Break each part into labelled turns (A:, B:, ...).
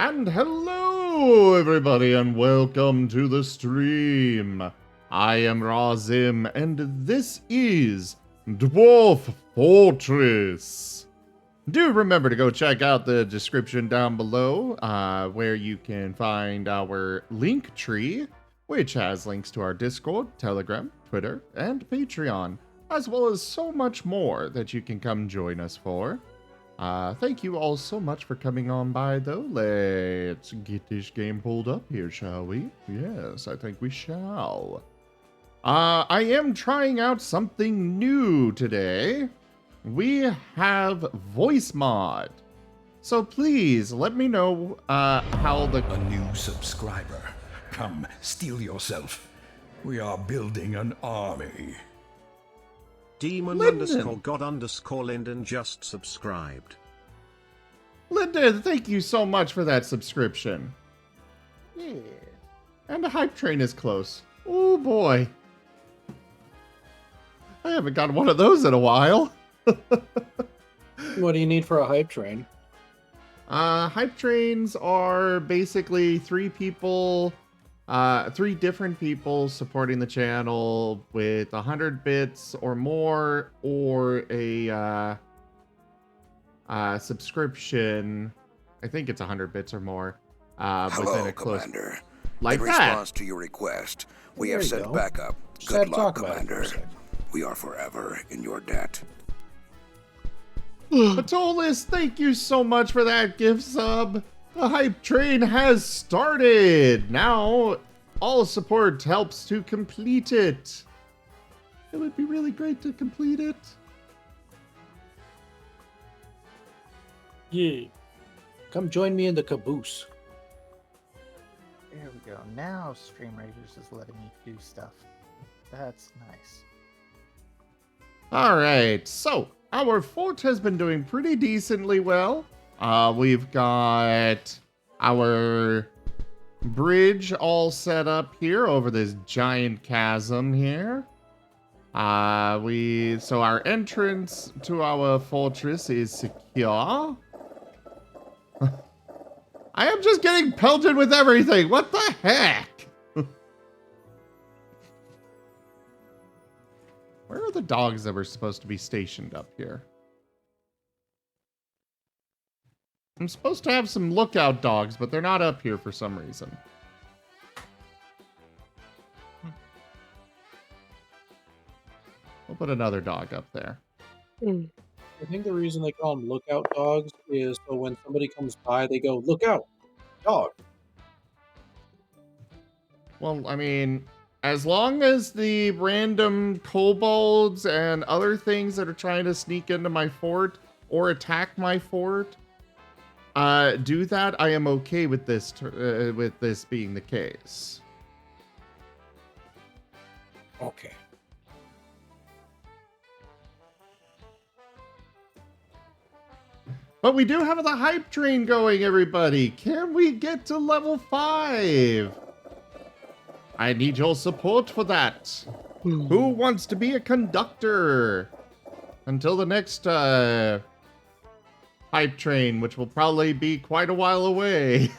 A: And hello, everybody, and welcome to the stream. I am Razim, and this is Dwarf Fortress. Do remember to go check out the description down below, where you can find our link tree, which has links to our Discord, Telegram, Twitter, and Patreon, as well as so much more that you can come join us for. Thank you all so much for coming on by, though. Let's get this game pulled up here, shall we? Yes, I think we shall. I am trying out something new today. We have voice mod. So please, let me know, how the...
B: A new subscriber. Come, steel yourself. We are building an army.
C: Demon_God_Linden just subscribed.
A: Linden, thank you so much for that subscription.
D: Yeah.
A: And the hype train is close. Oh boy. I haven't got one of those in a while.
D: What do you need for a hype train?
A: Hype trains are basically three different people supporting the channel with 100 bits or more, or a subscription. I think it's 100 bits or more.
E: Hello, Commander.
A: Like
E: in
A: that.
E: response to your request, we
D: There
E: have
D: you
E: sent
D: go.
E: backup.
D: Just
E: Good
D: had to
E: luck,
D: talk about it for a
E: Commander.
D: second.
E: We are forever in your debt.
A: Patolis, thank you so much for that gift sub. The hype train has started. Now, all support helps to complete it. It would be really great to complete it.
D: Yeah. Come join me in the caboose.
F: There we go. Now Stream Raiders is letting me do stuff. That's nice.
A: All right, so our fort has been doing pretty decently well. We've got our bridge all set up here over this giant chasm here. So our entrance to our fortress is secure. I am just getting pelted with everything. What the heck? Where are the dogs that were supposed to be stationed up here? I'm supposed to have some lookout dogs, but they're not up here for some reason. We'll put another dog up there.
D: I think the reason they call them lookout dogs is so when somebody comes by, they go, "Look out, dog."
A: Well, I mean, as long as the random kobolds and other things that are trying to sneak into my fort or attack my fort do that, I am okay with this being the case.
D: Okay.
A: But we do have the hype train going, everybody. Can we get to level 5? I need your support for that. Who wants to be a conductor? Until the next hype train, which will probably be quite a while away.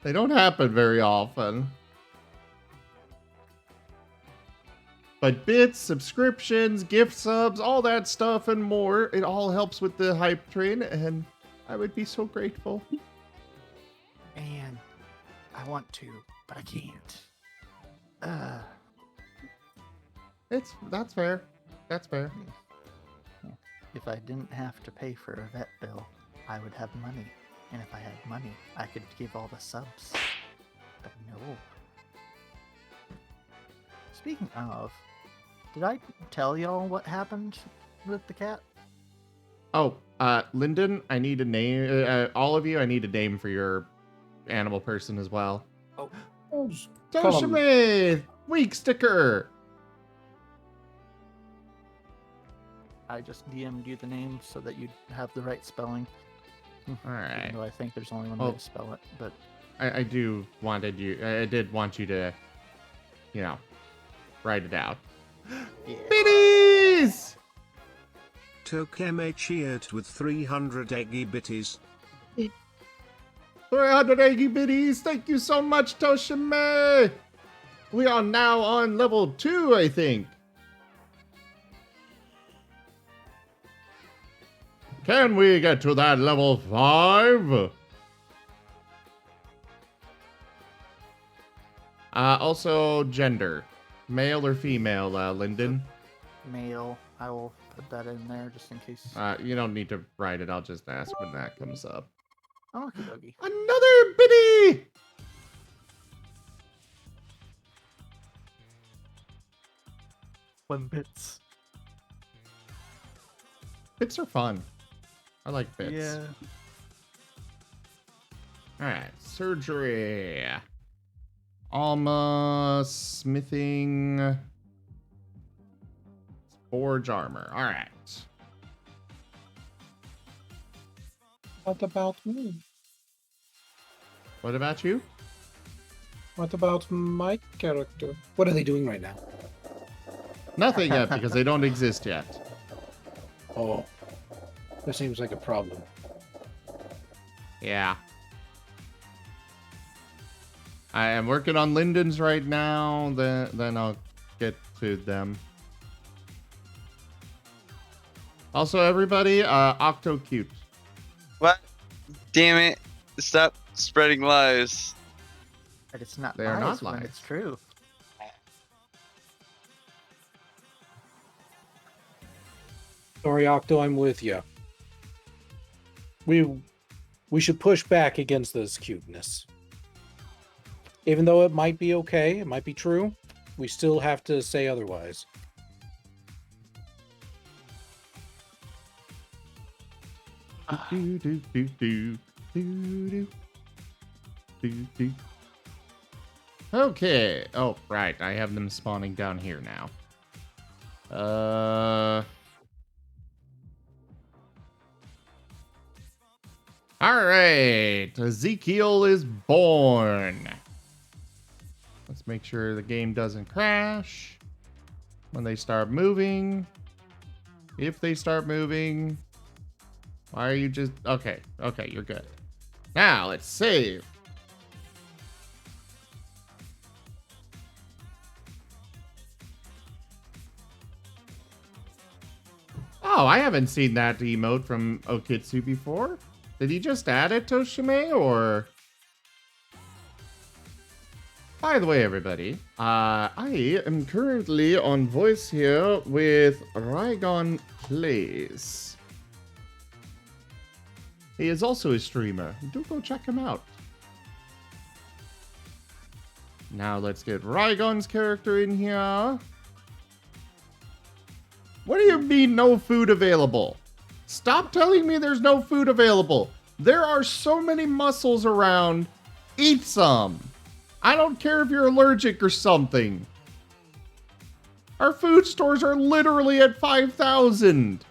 A: They don't happen very often. But bits, subscriptions, gift subs, all that stuff and more, it all helps with the hype train, and I would be so grateful.
F: Man, I want to, but I can't.
A: That's fair. That's fair.
F: If I didn't have to pay for a vet bill, I would have money. And if I had money, I could give all the subs. But no. Speaking of, did I tell y'all what happened with the cat?
A: Oh, Lyndon, I need a name. All of you, I need a name for your animal person as well.
D: Oh,
A: Toshime! Weak sticker!
F: I just DM'd you the name so that you'd have the right spelling.
A: Alright.
F: Even though I think there's only one
A: Oh.
F: way to spell it, but
A: I did want you to, you know, write it out.
F: yeah.
A: Biddies!
C: Octokeme cheered with 300 eggy bitties.
A: 300 eggy bitties. Thank you so much, Toshime. We are now on level 2, I think. Can we get to that level 5? Also, gender. Male or female, Lyndon?
F: Male. I will put that in there just in case.
A: You don't need to write it. I'll just ask when that comes up.
F: Oh, okie dokie.
A: Another bitty!
F: One bits.
A: Bits are fun. I like bits.
F: Yeah.
A: Alright, surgery. Alma, smithing. Forge armor. Alright.
D: What about me?
A: What about you?
D: What about my character? What are they doing right now?
A: Nothing yet, because they don't exist yet.
D: Oh, that seems like a problem.
A: Yeah. I am working on Lyndon's right now, then I'll get to them. Also, everybody, Octo-Cute.
G: What? Damn it. Stop spreading lies.
F: But it's not
A: They are
F: lies
A: not
F: when
A: lies.
F: it's true.
D: Sorry, Octo, I'm with you. We should push back against this cuteness. Even though it might be okay, it might be true, we still have to say otherwise.
A: Do, do, do, do, do, do, do, do. Okay. Oh, right. I have them spawning down here now. All right. Ezekiel is born. Let's make sure the game doesn't crash when they start moving. If they start moving, why are you just... Okay, you're good. Now, let's save. Oh, I haven't seen that emote from Okitsu before. Did he just add it, Toshime, or... By the way, everybody, I am currently on voice here with Rygon Plays. He is also a streamer. Do go check him out. Now let's get Rygon's character in here. What do you mean no food available? Stop telling me there's no food available. There are so many mussels around. Eat some. I don't care if you're allergic or something. Our food stores are literally at 5,000.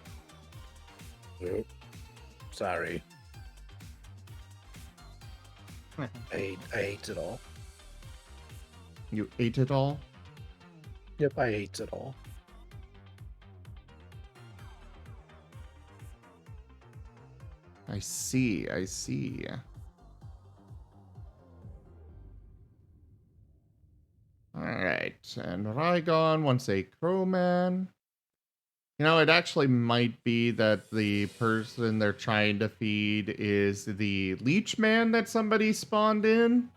D: Sorry. I ate it all.
A: You ate it all?
D: Yep, I ate it all.
A: I see, I see. Alright, and Rygon wants a crowman. You know, it actually might be that the person they're trying to feed is the leech man that somebody spawned in.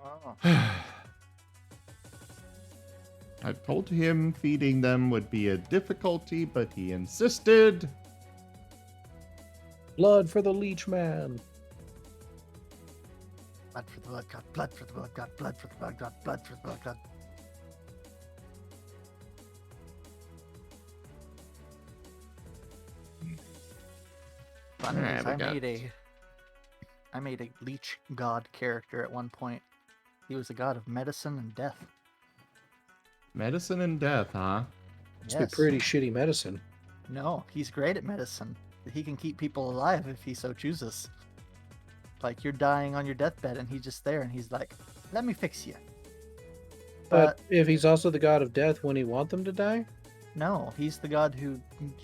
F: Oh.
A: I told him feeding them would be a difficulty, but he insisted.
D: Blood for the leech man.
F: Blood for the blood god, blood for the blood god, blood for the blood god, blood for the blood god. Funny
A: Alright,
F: is I made a leech god character at one point. He was a god of medicine and death.
A: Medicine and death, huh?
D: It's a pretty shitty medicine.
F: No, he's great at medicine. He can keep people alive if he so chooses. Like, you're dying on your deathbed and he's just there and he's like, let me fix you.
D: But if he's also the god of death when he wants them to die,
F: No, he's the god who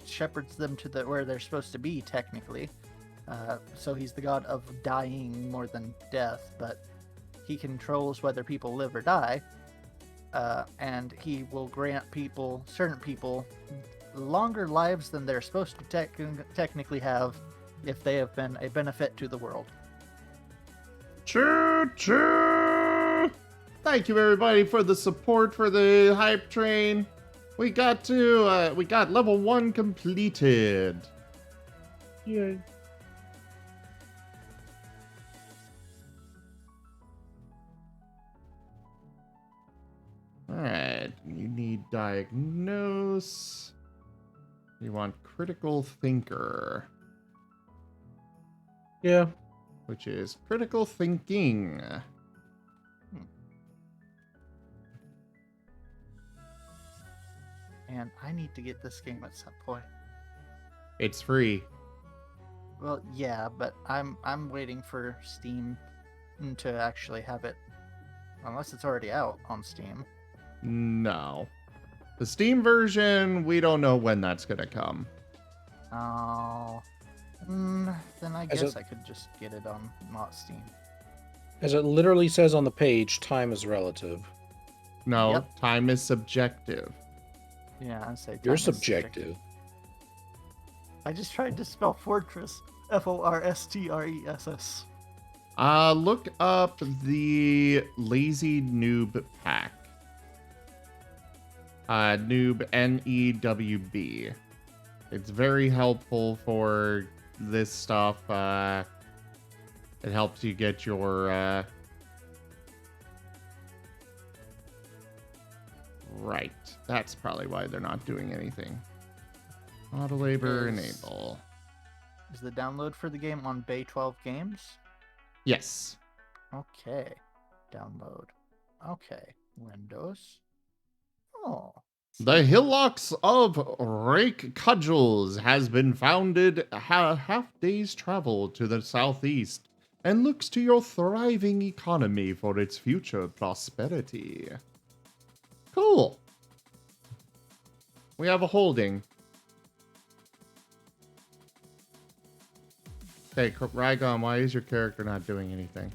F: shepherds them to where they're supposed to be, technically. So he's the god of dying more than death, but he controls whether people live or die. And he will grant certain people, longer lives than they're supposed to technically have if they have been a benefit to the world.
A: Choo choo! Thank you everybody for the support for the hype train. We got level 1 completed.
D: Yay.
A: Alright, you need diagnose. You want critical thinker,
D: Yeah.
A: which is critical thinking.
F: And I need to get this game at some point.
A: It's free.
F: Well, yeah, but I'm waiting for Steam to actually have it, unless it's already out on Steam.
A: No. The Steam version, we don't know when that's gonna come.
F: Oh, then I
D: As
F: guess
D: a-
F: I could just get it on not Steam.
D: As it literally says on the page, time is relative.
A: No,
F: Yep.
A: time is subjective.
F: Yeah, I'd say
D: You're
F: time is
D: subjective.
F: I just tried to spell fortress, Fortress.
A: Look up the Lazy Noob pack. Noob, N-E-W-B. It's very helpful for this stuff. It helps you get your, Right. That's probably why they're not doing anything. Auto labor enable.
F: Is the download for the game on Bay 12 Games?
A: Yes.
F: Okay. Download. Okay. Windows. Oh.
A: The Hillocks of Rake Cudgels has been founded half day's travel to the southeast and looks to your thriving economy for its future prosperity. Cool. We have a holding. Hey, Rygon, why is your character not doing anything?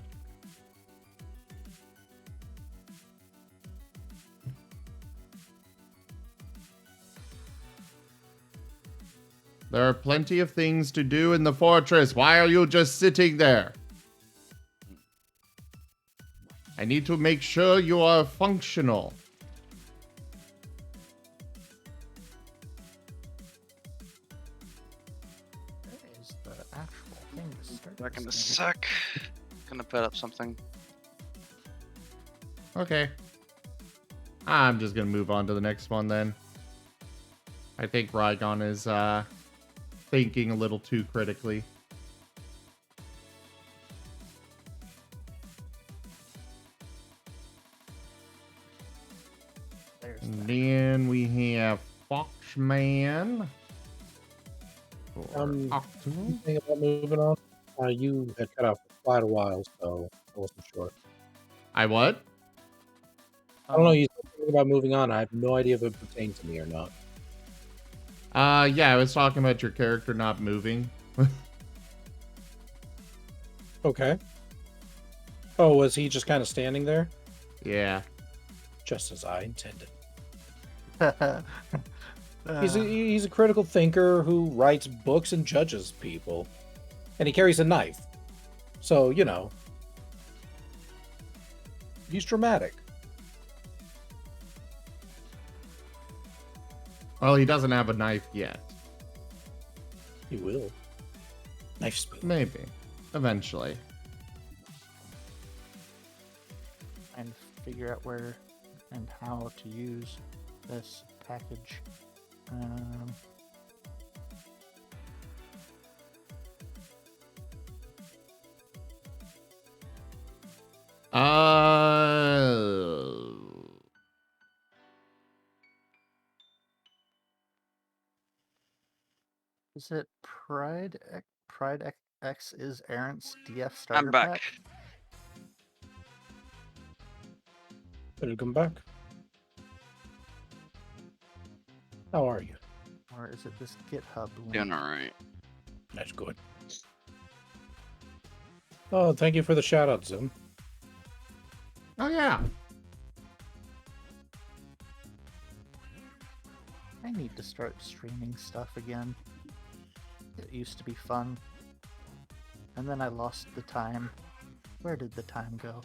A: There are plenty of things to do in the fortress. Why are you just sitting there? I need to make sure you are functional.
F: Where is the actual thing to start
G: Back in a
F: this game?
G: sec. Gonna put up something.
A: Okay. I'm just gonna move on to the next one then. I think Rygon is thinking a little too critically.
F: There's
A: And
F: that.
A: then we have Foxman. Or Octo.
D: Thing about moving on. You had cut out for quite a while, so I wasn't sure.
A: I what?
D: I don't know. You said something about moving on. I have no idea if it pertained to me or not.
A: Yeah, I was talking about your character not moving.
D: Okay. Oh, was he just kind of standing there?
A: Yeah.
D: Just as I intended.
F: Uh,
D: He's a critical thinker who writes books and judges people. And he carries a knife. So, you know. He's dramatic.
A: Well, he doesn't have a knife yet.
D: He will. Knife spoon.
A: Maybe. Eventually.
F: and figure out where and how to use this package. Is it Pride? Pride X is Errant's DF starter
G: I'm back.
F: pack?
D: Better come back. How are you?
F: Or is it this GitHub link?
G: Doing alright.
D: That's good. Oh, thank you for the shout out, Zoom.
A: Oh, yeah.
F: I need to start streaming stuff again. It used to be fun. And then I lost the time. Where did the time go?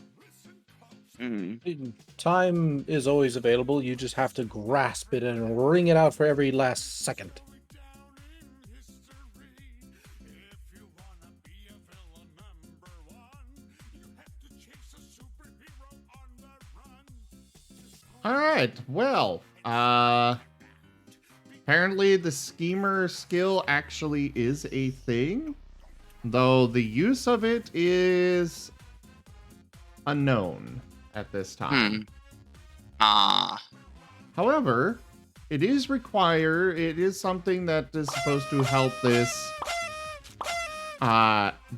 D: Time is always available. You just have to grasp it and wring it out for every last second.
A: All right. Well, apparently the schemer skill actually is a thing, though the use of it is unknown at this time. However, it is required. It is something that is supposed to help this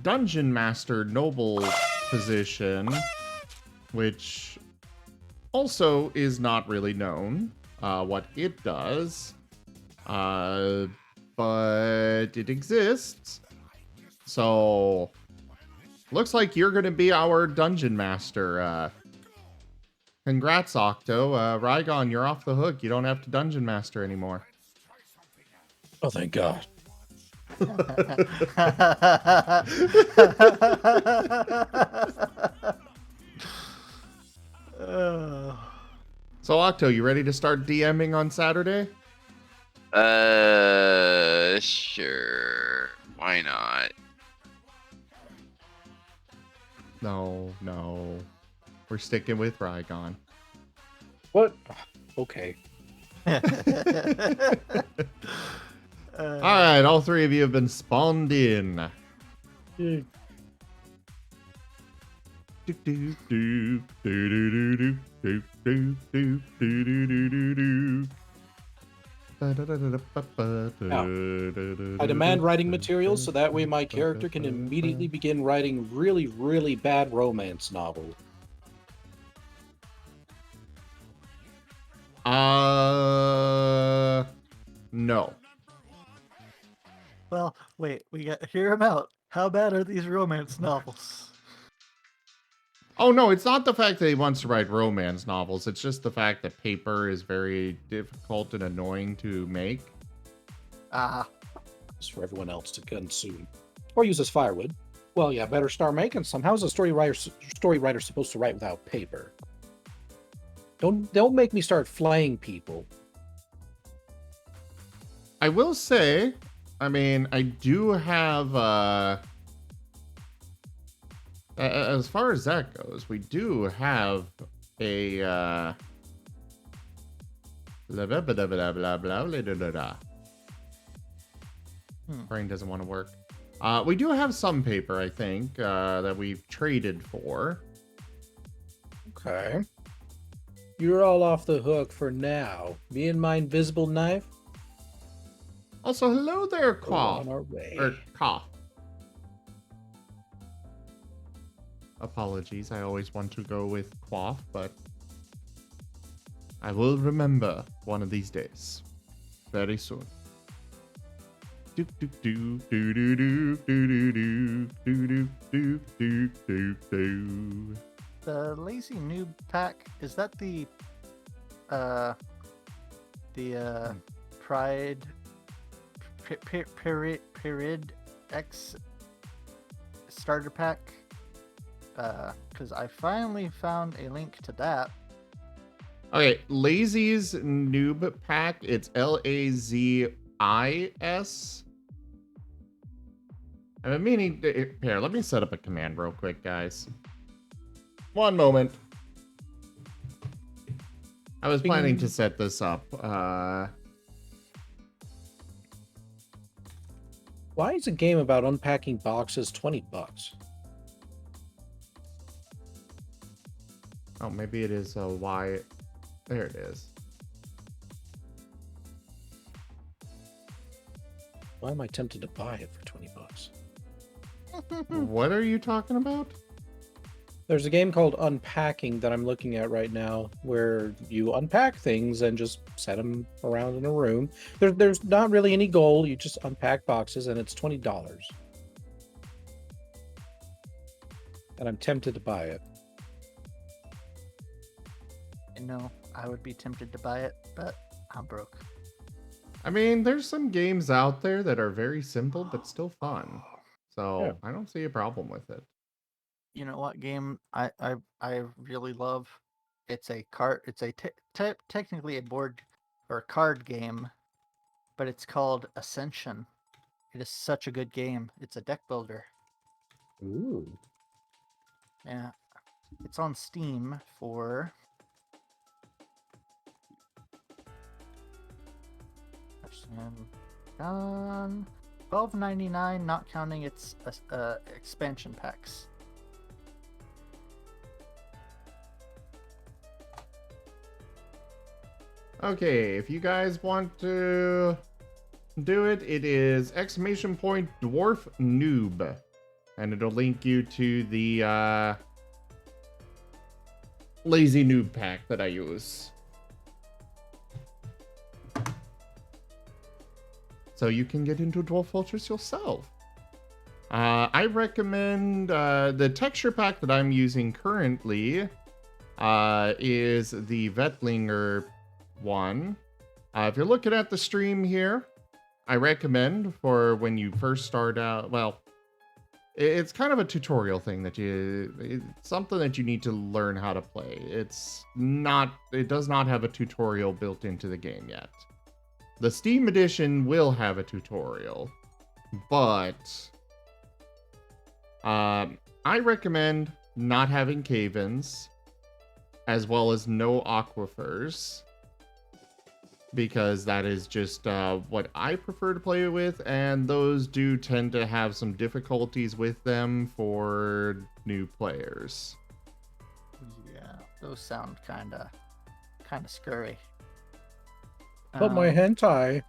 A: dungeon master noble position, which also is not really known what it does, but it exists. So looks like you're going to be our dungeon master. Congrats, Octo. Rygon, you're off the hook. You don't have to dungeon master anymore.
D: Oh, thank God.
A: So, Octo, you ready to start DMing on Saturday?
G: Sure. Why not?
A: No. We're sticking with Rygon.
D: What? Okay.
A: All right, all three of you have been spawned in.
D: I demand writing materials so that way my character can immediately begin writing really, really bad romance novels.
A: No.
F: Well, wait, we got hear him out. How bad are these romance novels?
A: Oh, no, it's not the fact that he wants to write romance novels. It's just the fact that paper is very difficult and annoying to make.
D: Just for everyone else to consume. Or use as firewood. Well, yeah, better start making some. How's a story writer supposed to write without paper? Don't make me start flaying people.
A: I will say, I mean, I do have, as far as that goes, we do have a, brain doesn't want to work. We do have some paper, I think, that we've traded for.
D: Okay. You're all off the hook for now. Me and my invisible knife?
A: Also, hello there, Quaff.
D: On our way.
A: Or Cough. Apologies, I always want to go with Quaff, but I will remember one of these days. Very soon. Do do do do do do do do do do do do do.
F: The lazy noob pack, is that the Pride Period X starter pack? Because I finally found a link to that.
A: Okay, Lazy's noob pack. It's LAZIS. I've been meaning to, here, let me set up a command real quick, guys. One moment. I was planning to set this up.
D: Why is a game about unpacking boxes $20?
A: Oh, maybe it is a Y. There it is.
D: Why am I tempted to buy it for $20?
A: What are you talking about?
D: There's a game called Unpacking that I'm looking at right now, where you unpack things and just set them around in a room. There's not really any goal. You just unpack boxes, and it's $20. And I'm tempted to buy it.
F: No, I would be tempted to buy it, but I'm broke.
A: I mean, there's some games out there that are very simple but still fun. So
D: Yeah.
A: I don't see a problem with it.
F: You know what game I really love? It's a card. It's a technically a board or card game, but it's called Ascension. It is such a good game. It's a deck builder.
D: Ooh.
F: Yeah, it's on Steam for $12.99, not counting its expansion packs.
A: Okay, if you guys want to do it, it is !Dwarf Noob. And it'll link you to the lazy noob pack that I use. So you can get into Dwarf Fortress yourself. I recommend the texture pack that I'm using currently is the Vetlinger one. If you're looking at the stream here, I recommend for when you first start out, well, it's kind of a tutorial thing that it's something that you need to learn how to play. It does not have a tutorial built into the game yet. The Steam edition will have a tutorial, but I recommend not having cave-ins, as well as no aquifers, because that is just what I prefer to play with, and those do tend to have some difficulties with them for new players.
F: Yeah, those sound kind of scurry.
D: But my hentai.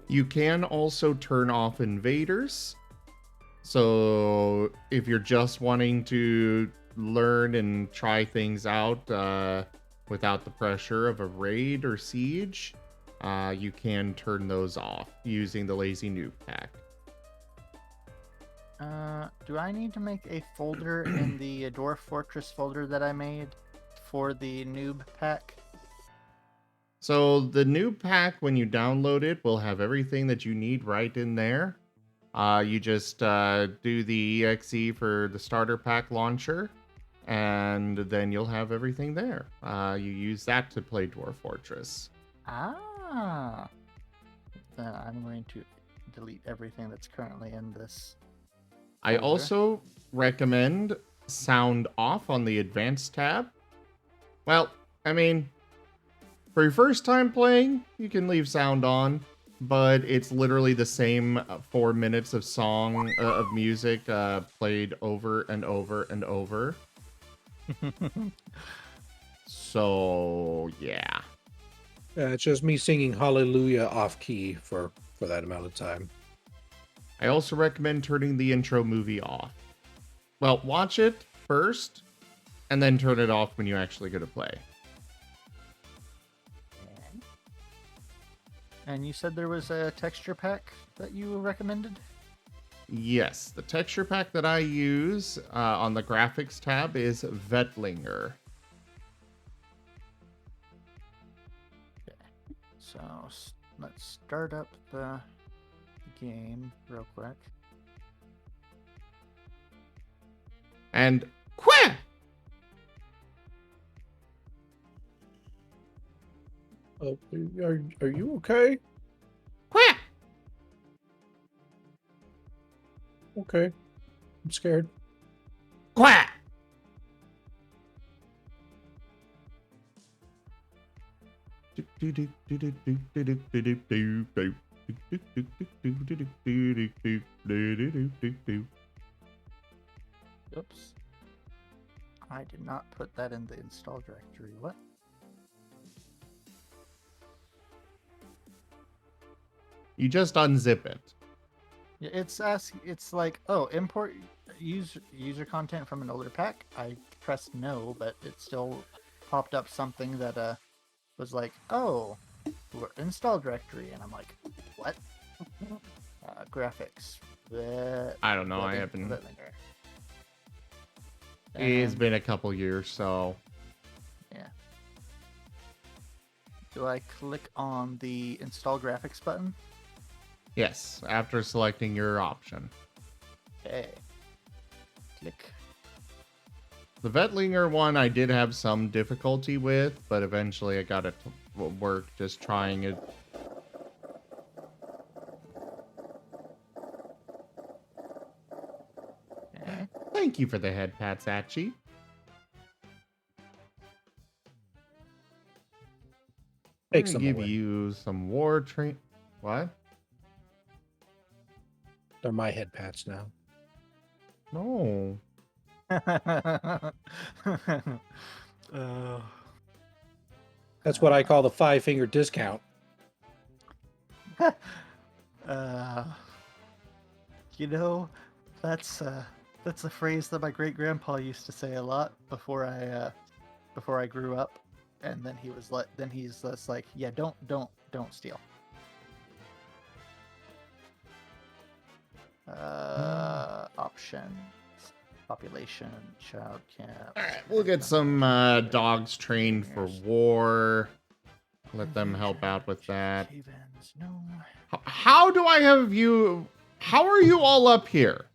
A: You can also turn off invaders. So if you're just wanting to learn and try things out without the pressure of a raid or siege, you can turn those off using the lazy noob pack.
F: Do I need to make a folder in the Dwarf Fortress folder that I made for the noob pack?
A: So the noob pack, when you download it, will have everything that you need right in there. You just do the exe for the starter pack launcher, and then you'll have everything there. You use that to play Dwarf Fortress.
F: Ah. Then I'm going to delete everything that's currently in this
A: I
F: folder.
A: also recommend sound off on the advanced tab. Well, I mean, for your first time playing, you can leave sound on, but it's literally the same 4 minutes of of music played over and over and over. So, yeah.
D: Yeah, it's just me singing Hallelujah off key for that amount of time.
A: I also recommend turning the intro movie off. Well, watch it first, and then turn it off when you actually go to play.
F: And you said there was a texture pack that you recommended?
A: Yes, the texture pack that I use on the graphics tab is Vetlinger.
F: Okay. So let's start up the game real quick.
A: And quack!
D: Are you okay?
A: Quack!
D: Okay. I'm scared.
A: Quack!
F: Oops. I did not put that in the install directory. What?
A: You just unzip it.
F: Yeah, it's like, oh, import user content from an older pack. I pressed no, but it still popped up something that was like, oh, install directory, and I'm like, what? Graphics.
A: I don't know. I haven't.
F: Linger.
A: It's
F: And-
A: been a couple years, so
F: Yeah. Do I click on the install graphics button?
A: yes. After selecting your option,
F: Okay. Click.
A: the Vetlinger one I did have some difficulty with, but eventually I got it to work. Just trying it.
F: Okay.
A: Thank you for the head pats, Atchi.
D: Take
A: I'm
D: some
A: gonna give
D: away.
A: you some war train. What?
D: They're my head pats now.
A: No.
D: That's what I call the 5-finger discount.
F: You know, that's a phrase that my great grandpa used to say a lot before I grew up, and then he's just like, yeah, don't steal. Options, population, child cap.
A: All right, we'll get some dogs trained for war. Let them help out with that.
F: Havens, no.
A: How do I have you? How are you all up here?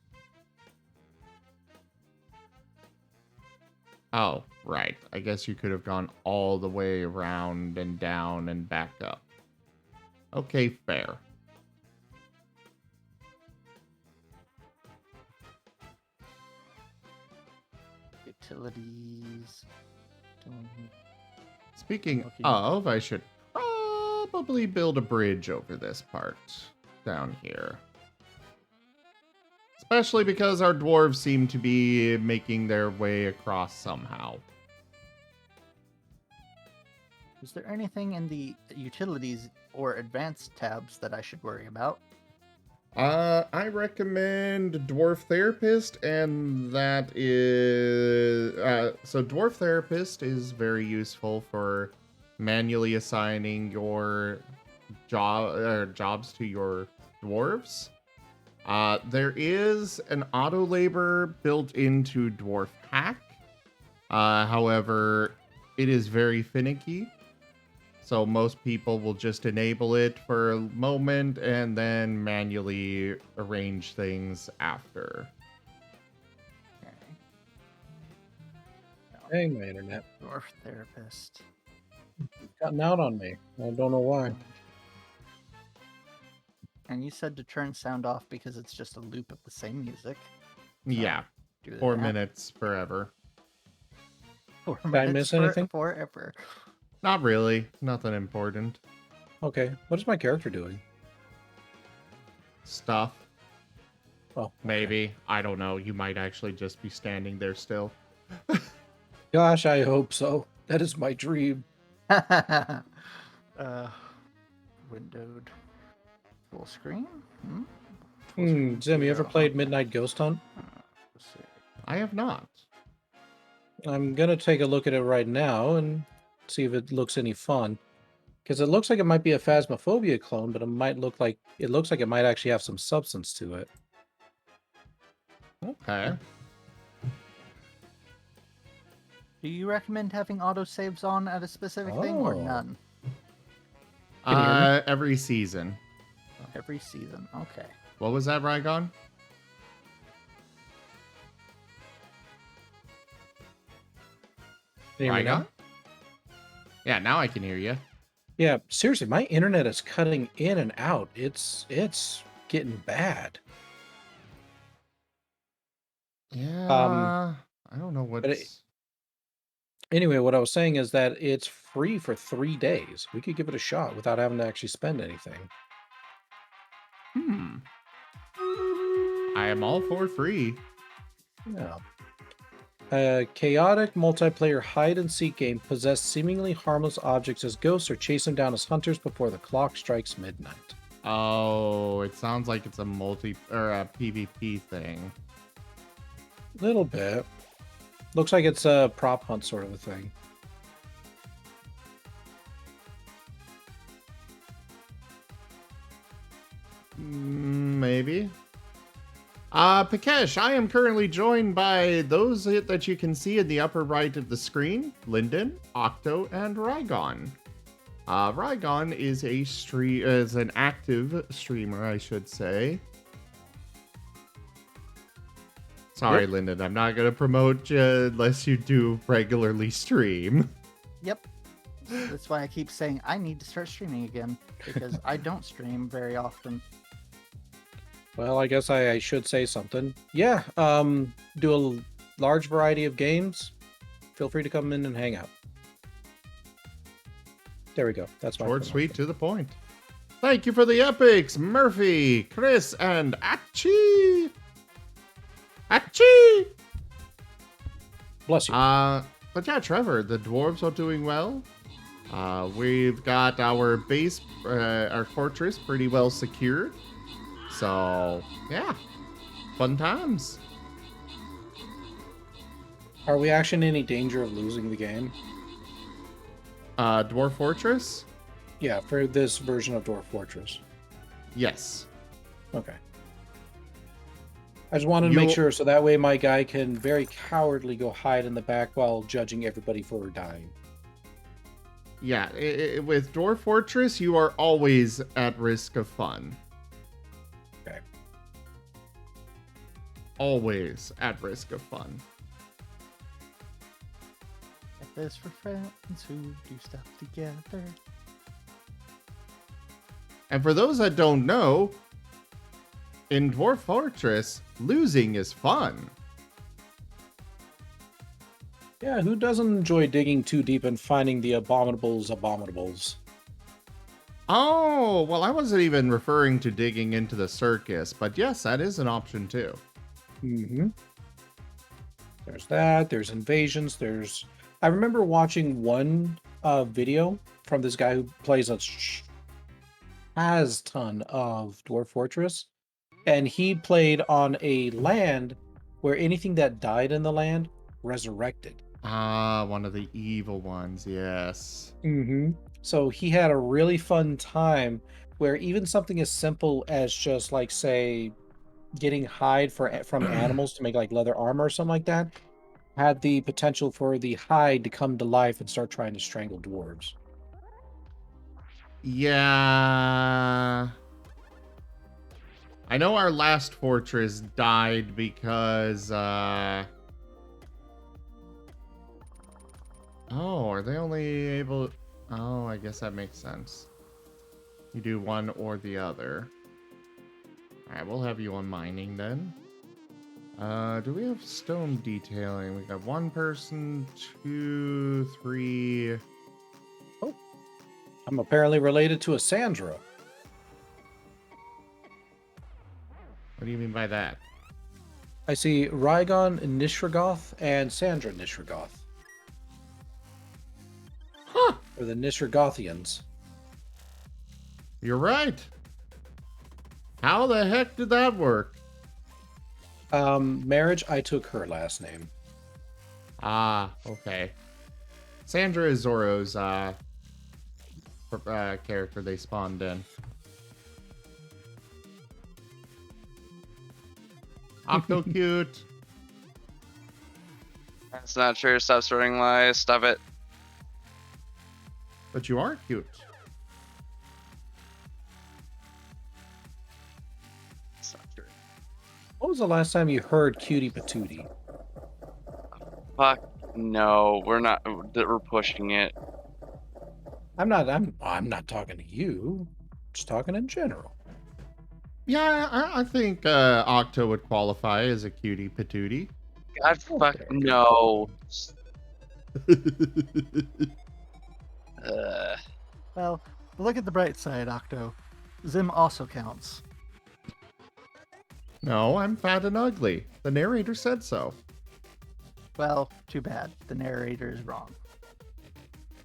A: Oh, right. I guess you could have gone all the way around and down and back up. Okay, fair.
F: Utilities.
A: Speaking
F: Okay.
A: of, I should probably build a bridge over this part down here. Especially because our dwarves seem to be making their way across somehow.
F: Is there anything in the utilities or advanced tabs that I should worry about?
A: I recommend Dwarf Therapist, and that is... so Dwarf Therapist is very useful for manually assigning your jobs to your dwarves. There is an auto labor built into Dwarf Hack. However, it is very finicky. So most people will just enable it for a moment and then manually arrange things after.
F: Okay.
D: Dang, my internet.
F: Dwarf therapist.
D: Cutting out on me. I don't know why.
F: And you said to turn sound off because it's just a loop of the same music.
A: Yeah,
F: Do
A: 4
F: that.
A: minutes forever.
F: 4
D: I
F: minutes
D: miss anything?
F: Forever.
A: Not really. Nothing important.
D: Okay, what is my character doing?
A: Stuff.
D: Oh, okay.
A: Maybe. I don't know. You might actually just be standing there still.
D: Gosh, I hope so. That is my dream.
F: Windowed. Full screen?
D: Zim, you ever played Midnight Ghost Hunt?
F: Let's see.
A: I have not.
D: I'm gonna take a look at it right now and see if it looks any fun. Because it looks like it might be a Phasmophobia clone, but it looks like it might actually have some substance to it.
A: Okay.
F: Do you recommend having autosaves on at a specific thing or
D: Oh.
F: none?
D: Can you hear
A: Every season.
F: Every season. Okay.
A: What was that, Rygon?
D: Can you hear me now?
A: Rygon? Yeah, now I can hear you.
D: Yeah, seriously, my internet is cutting in and out. It's getting bad.
A: Yeah. I don't know what's...
D: Anyway, what I was saying is that it's free for 3 days. We could give it a shot without having to actually spend anything.
A: I am all for free.
D: Yeah. A chaotic multiplayer hide-and-seek game possess seemingly harmless objects as ghosts or chase them down as hunters before the clock strikes midnight.
A: Oh, it sounds like it's a PvP thing.
D: Little bit. Looks like it's a prop hunt sort of a thing.
A: Maybe. Pikesh, I am currently joined by those that you can see in the upper right of the screen: Linden, Octo, and Rygon. Rygon is an active streamer, I should say. Sorry,
F: Yep.
A: Linden, I'm not gonna promote you unless you do regularly stream.
F: Yep. That's why I keep saying I need to start streaming again, because I don't stream very often.
D: Well, I guess I should say something. Yeah, do a large variety of games. Feel free to come in and hang out. There we go. That's my
A: Short,
D: promotion.
A: sweet, to the point. Thank you for the epics, Murphy, Chris, and Achi. Achi.
D: Bless you.
A: But yeah, Trevor, the dwarves are doing well. We've got our base, our fortress pretty well secured. So, yeah, fun times.
D: Are we actually in any danger of losing the game?
A: Dwarf Fortress?
D: Yeah, for this version of Dwarf Fortress.
A: Yes.
D: Okay. I just wanted to make sure so that way my guy can very cowardly go hide in the back while judging everybody for dying.
A: Yeah, with Dwarf Fortress, you are always at risk of fun.
D: Okay.
A: Always at risk of fun.
F: Like this for friends who do stuff together.
A: And for those that don't know, in Dwarf Fortress, losing is fun.
D: Yeah, who doesn't enjoy digging too deep and finding the abominables?
A: Oh, well, I wasn't even referring to digging into the circus, but yes, that is an option too.
D: Mm-hmm. There's that, there's invasions, I remember watching one video from this guy who plays a ton of Dwarf Fortress, and he played on a land where anything that died in the land resurrected.
A: Ah, one of the evil ones, yes.
D: Mm-hmm. So he had a really fun time where even something as simple as just like, say, getting hide from animals to make like leather armor or something like that had the potential for the hide to come to life and start trying to strangle dwarves.
A: Yeah. I know our last fortress died because, Oh, are they only able... Oh, I guess that makes sense. You do one or the other. Alright, we'll have you on mining then. Do we have stone detailing? We got one person, 2, 3...
D: Oh, I'm apparently related to a Sandra.
A: What do you mean by that?
D: I see Rygon Nishragoth and Sandra Nishragoth.
A: Huh!
D: Or the Nishragothians.
A: You're right. How the heck did that work?
D: Marriage, I took her last name.
A: Ah, okay. Sandra is Zoro's character they spawned in. Octo cute.
G: That's not true. Stop spreading lies. Stop it.
A: But you are cute.
G: It's not true.
D: What was the last time you heard Cutie Patootie?
G: Fuck no. We're not. We're pushing it.
D: I'm not talking to you. Just talking in general.
A: Yeah, I think Octo would qualify as a cutie patootie.
G: God fuck no.
F: Well, look at the bright side, Octo. Zim also counts.
A: No, I'm fat and ugly. The narrator said so.
F: Well, too bad. The narrator is wrong.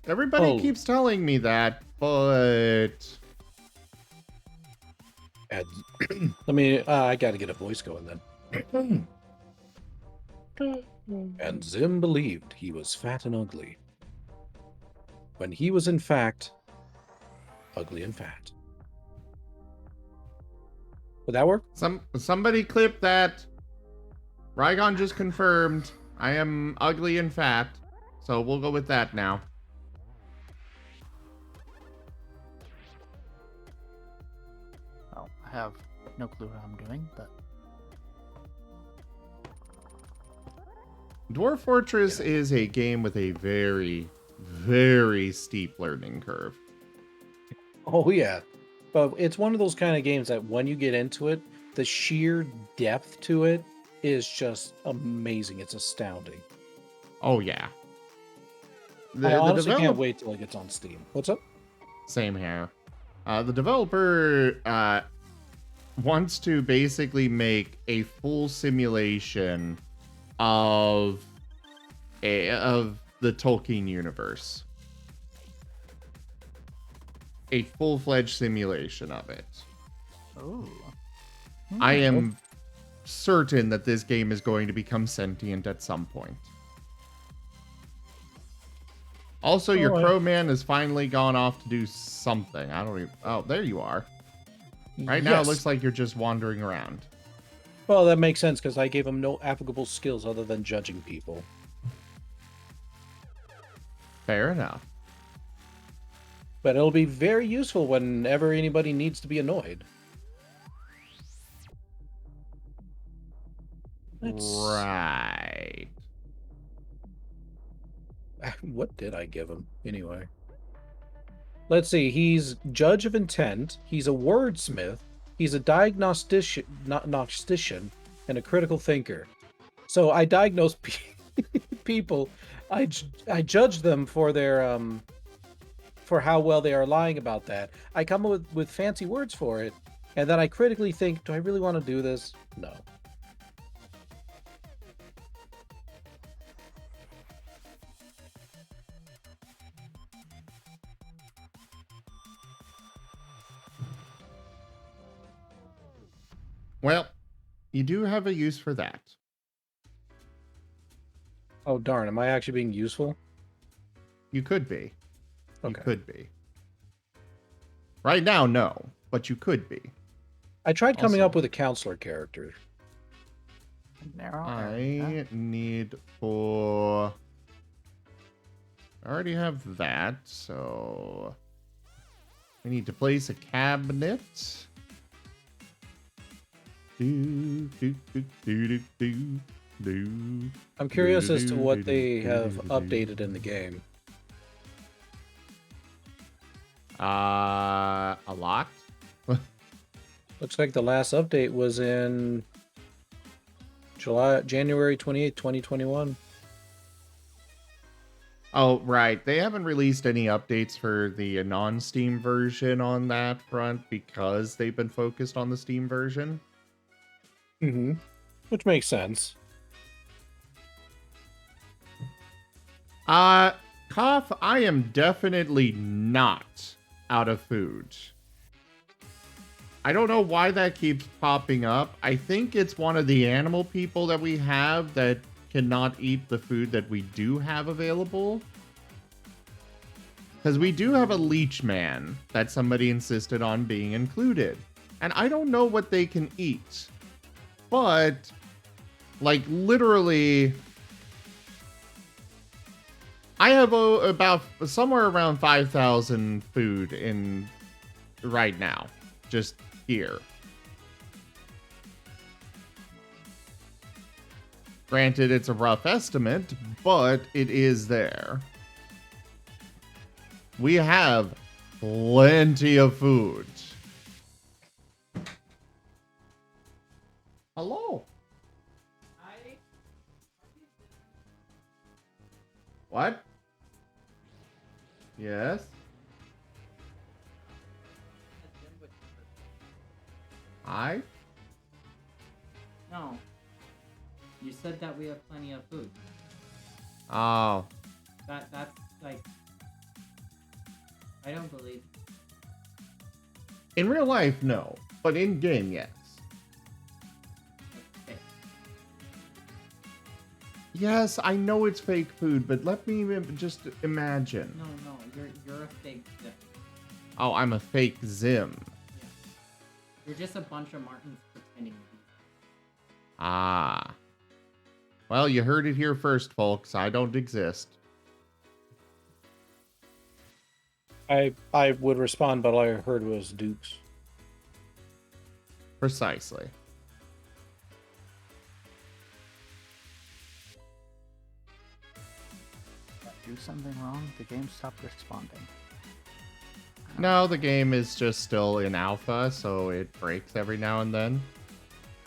A: Everybody keeps telling me that, but...
D: Let me, I gotta get a voice going then. And Zim believed he was fat and ugly, when he was in fact ugly and fat. Would that work?
A: Somebody clip that. Rygon just confirmed I am ugly and fat, so we'll go with that now.
F: Oh, I have no clue how I'm doing, but
A: Dwarf Fortress is a game with a very, very steep learning curve.
D: Oh, yeah. But it's one of those kind of games that when you get into it, the sheer depth to it is just amazing. It's astounding.
A: Oh, yeah.
D: I honestly can't wait till it gets on Steam. What's up?
A: Same here. The developer wants to basically make a full simulation of the Tolkien universe. A full-fledged simulation of it.
F: oh,
A: I am certain that this game is going to become sentient at some point. Also, your crowman has finally gone off to do something. I don't even... Oh, there you are. Right now, it looks like you're just wandering around.
D: Well, that makes sense because I gave him no applicable skills other than judging people.
A: Fair enough.
D: But it'll be very useful whenever anybody needs to be annoyed.
A: Right.
D: What did I give him, anyway? Let's see. He's judge of intent. He's a wordsmith. He's a diagnostician, and a critical thinker. So I diagnose people. I judge them for their for how well they are lying about that. I come up with fancy words for it, and then I critically think, do I really want to do this? No.
A: Well, you do have a use for that.
D: Oh, darn. Am I actually being useful?
A: You could be. You
D: Okay.
A: could be. Right now, no. But you could be.
D: I tried coming
A: Also-
D: up with a counselor character.
F: narrow.
A: I need for... I already have that, so... We need to place a cabinet. Do, do, do, do, do, do.
D: I'm curious as to what they have updated in the game.
A: A lot?
D: Looks like the last update was in January 28th, 2021.
A: Oh, right. They haven't released any updates for the non-Steam version on that front because they've been focused on the Steam version.
D: Mm-hmm. Which makes sense.
A: Cough, I am definitely not out of food. I don't know why that keeps popping up. I think it's one of the animal people that we have that cannot eat the food that we do have available. Because we do have a leech man that somebody insisted on being included. And I don't know what they can eat. But, like, literally... I have about somewhere around 5,000 food in right now. Just here. Granted, it's a rough estimate, but it is there. We have plenty of food. Hello. Hi. What? Yes. Hi.
H: No. You said that we have plenty of food.
A: Oh.
H: That's like... I don't believe...
A: In real life, no. But in game, yes.
H: Okay.
A: Yes, I know it's fake food, but let me just imagine.
H: No, you're a fake Zim.
A: Oh, I'm a fake Zim.
H: Yeah. You're just a bunch of Martins pretending to be.
A: Ah. Well, you heard it here first, folks. I don't exist.
D: I would respond, but all I heard was Dukes.
A: Precisely.
F: Do something wrong? The game stopped responding.
A: No, the game is just still in alpha, so it breaks every now and then.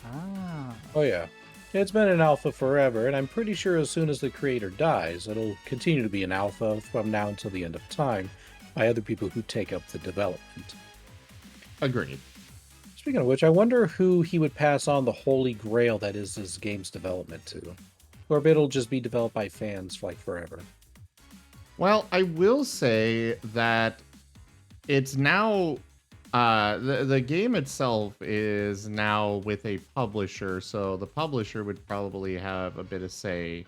F: Ah.
D: Oh yeah. It's been an alpha forever, and I'm pretty sure as soon as the creator dies, it'll continue to be an alpha from now until the end of time by other people who take up the development.
A: Agreed.
D: Speaking of which, I wonder who he would pass on the holy grail that is this game's development to. Or if it'll just be developed by fans like forever.
A: Well, I will say that it's now the game itself is now with a publisher, so the publisher would probably have a bit of say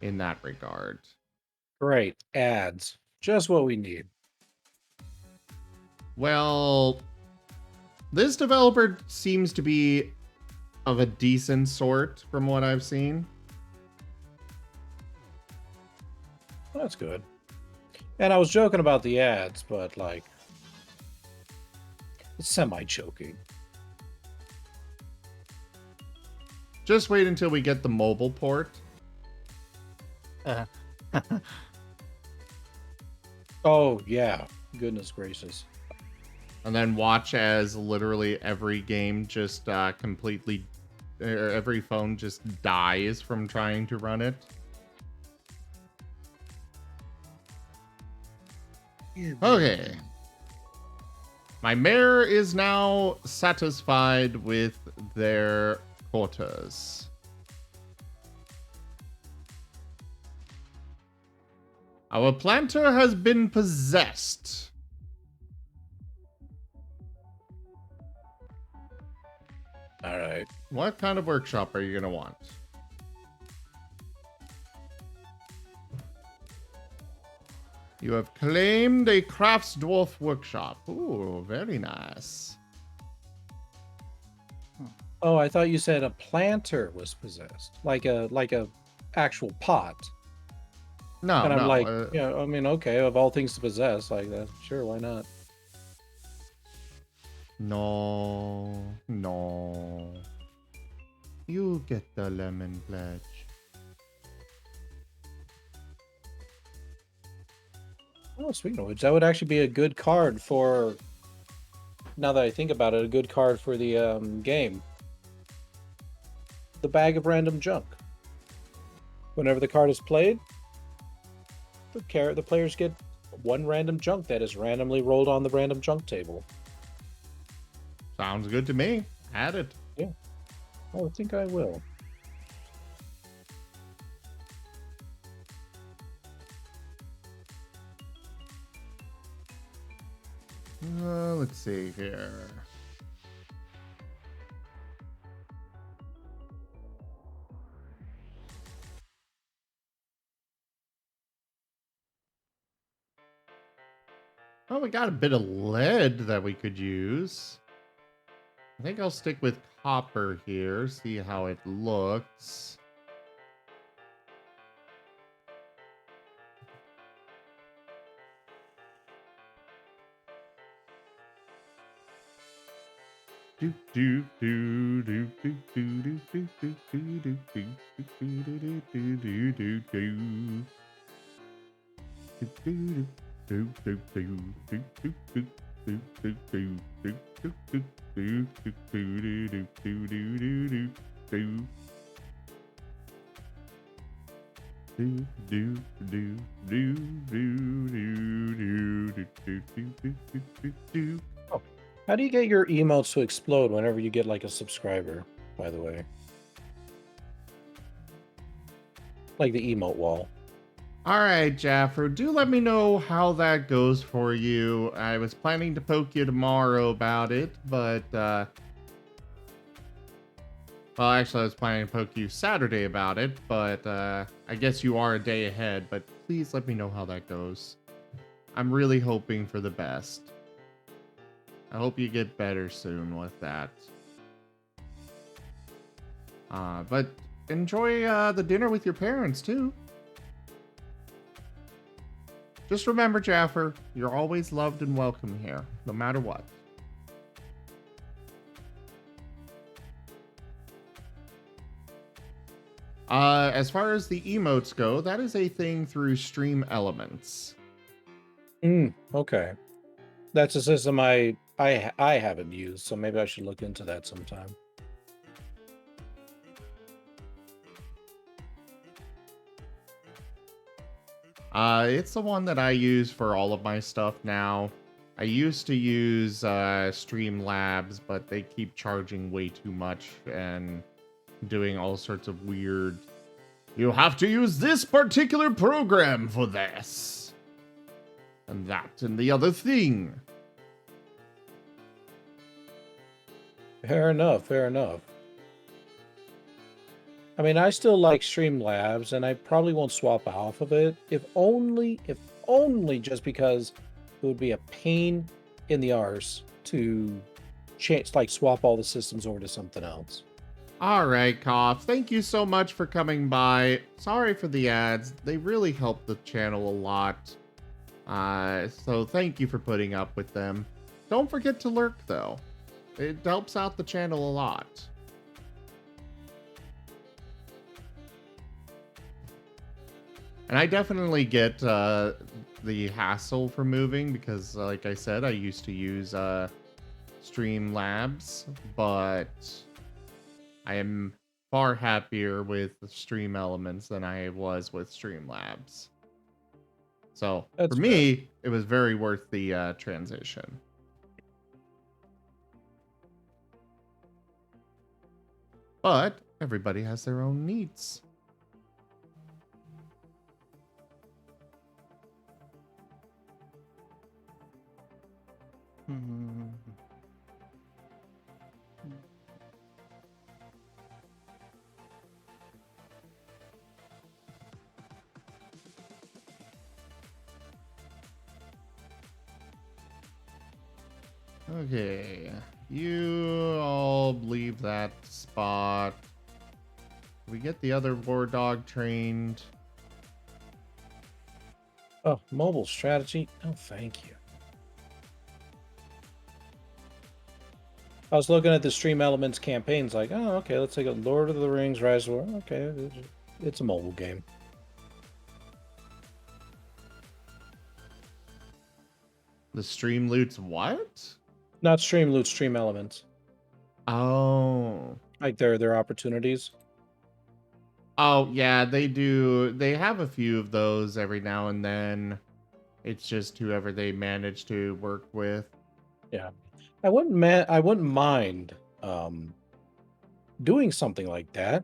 A: in that regard.
D: Great. Ads. Just what we need.
A: Well, this developer seems to be of a decent sort from what I've seen.
D: That's good. And I was joking about the ads, but like, it's semi-joking.
A: Just wait until we get the mobile port.
D: Oh, yeah. Goodness gracious.
A: And then watch as literally every game just completely, every phone just dies from trying to run it. Okay. My mayor is now satisfied with their quotas. Our planter has been possessed.
D: All right.
A: What kind of workshop are you going to want? You have claimed a crafts dwarf workshop. Ooh, very nice.
D: Oh, I thought you said a planter was possessed, like a actual pot.
A: No,
D: And I'm
A: no.
D: like, yeah, I mean, okay, of all things to possess, like that, sure, why not?
A: No, no. You get the lemon pledge.
D: Oh, speaking of which, that would actually be a good card for. Now that I think about it, a good card for the game. The bag of random junk. Whenever the card is played, the players get one random junk that is randomly rolled on the random junk table.
A: Sounds good to me. Add it.
D: Yeah. Oh, I think I will.
A: Let's see here. Oh, we got a bit of lead that we could use. I think I'll stick with copper here, see how it looks. Do do do do do do do do do do do do do do do.
D: Oh, how do you get your emotes to explode whenever you get like a subscriber, by the way? Like the emote wall.
A: All right, Jaffro, do let me know how that goes for you. I was planning to poke you tomorrow about it, but Well, actually, I was planning to poke you Saturday about it, but I guess you are a day ahead, but please let me know how that goes. I'm really hoping for the best. I hope you get better soon with that. But enjoy the dinner with your parents, too. Just remember, Jaffer, you're always loved and welcome here, no matter what. As far as the emotes go, that is a thing through Stream Elements.
D: Okay. That's a system I haven't used, so maybe I should look into that sometime.
A: It's the one that I use for all of my stuff now. I used to use Streamlabs, but they keep charging way too much and doing all sorts of weird... You have to use this particular program for this. And that and the other thing.
D: Fair enough, fair enough. I mean, I still like Streamlabs, and I probably won't swap off of it, if only just because it would be a pain in the arse to change, like swap all the systems over to something else.
A: All right, Cough. Thank you so much for coming by. Sorry for the ads. They really help the channel a lot. So thank you for putting up with them. Don't forget to lurk, though. It helps out the channel a lot. And I definitely get the hassle for moving because, like I said, I used to use Streamlabs, but I am far happier with Stream Elements than I was with Streamlabs. So
D: That's
A: for me, it was very worth the transition. But everybody has their own needs. Okay, you all leave that spot. We get the other war dog trained.
D: Oh, mobile strategy? Oh, thank you. I was looking at the Stream Elements campaigns like, oh, okay, let's take a Lord of the Rings, Rise of War. Okay, it's a mobile game.
A: The stream loots what?
D: Not Stream Loot, Stream Elements.
A: Oh.
D: Like their opportunities.
A: Oh, yeah, they do. They have a few of those every now and then. It's just whoever they manage to work with.
D: Yeah. I wouldn't mind doing something like that,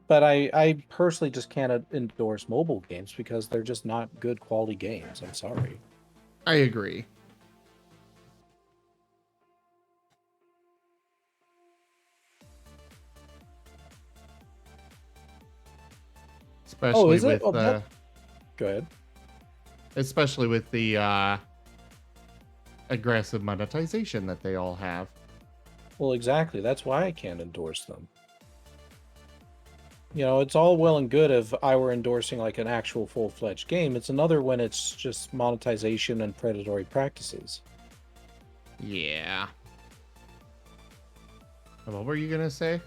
D: but I personally just can't endorse mobile games because they're just not good quality games. I'm sorry.
A: I agree. Especially
D: is it?
A: with
D: Go ahead.
A: especially with the aggressive monetization that they all have.
D: Well, exactly. That's why I can't endorse them. You know, it's all well and good if I were endorsing like an actual full-fledged game. It's another when it's just monetization and predatory practices.
A: Yeah. What were you gonna say?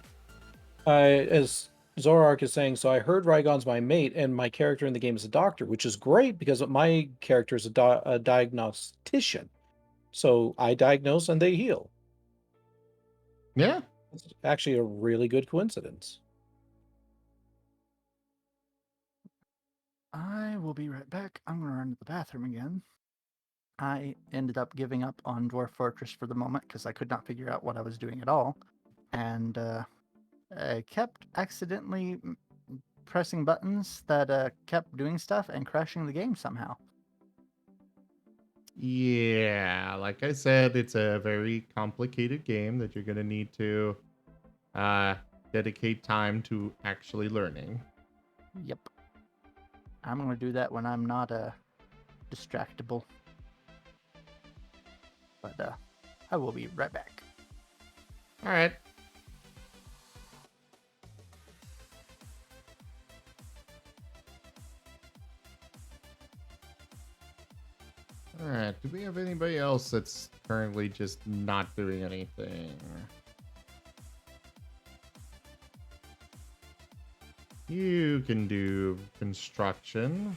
D: As Zorark is saying, so I heard Rygon's my mate, and my character in the game is a doctor, which is great because my character is a diagnostician. So I diagnose and they heal.
A: Yeah.
D: It's actually a really good coincidence.
F: I will be right back. I'm going to run to the bathroom again. I ended up giving up on Dwarf Fortress for the moment because I could not figure out what I was doing at all. And I kept accidentally pressing buttons that kept doing stuff and crashing the game somehow.
A: Yeah, like I said, it's a very complicated game that you're gonna need to dedicate time to actually learning.
F: Yep. I'm gonna do that when I'm not distractible. But I will be right back.
A: All right. All right. Do we have anybody else that's currently just not doing anything? You can do construction.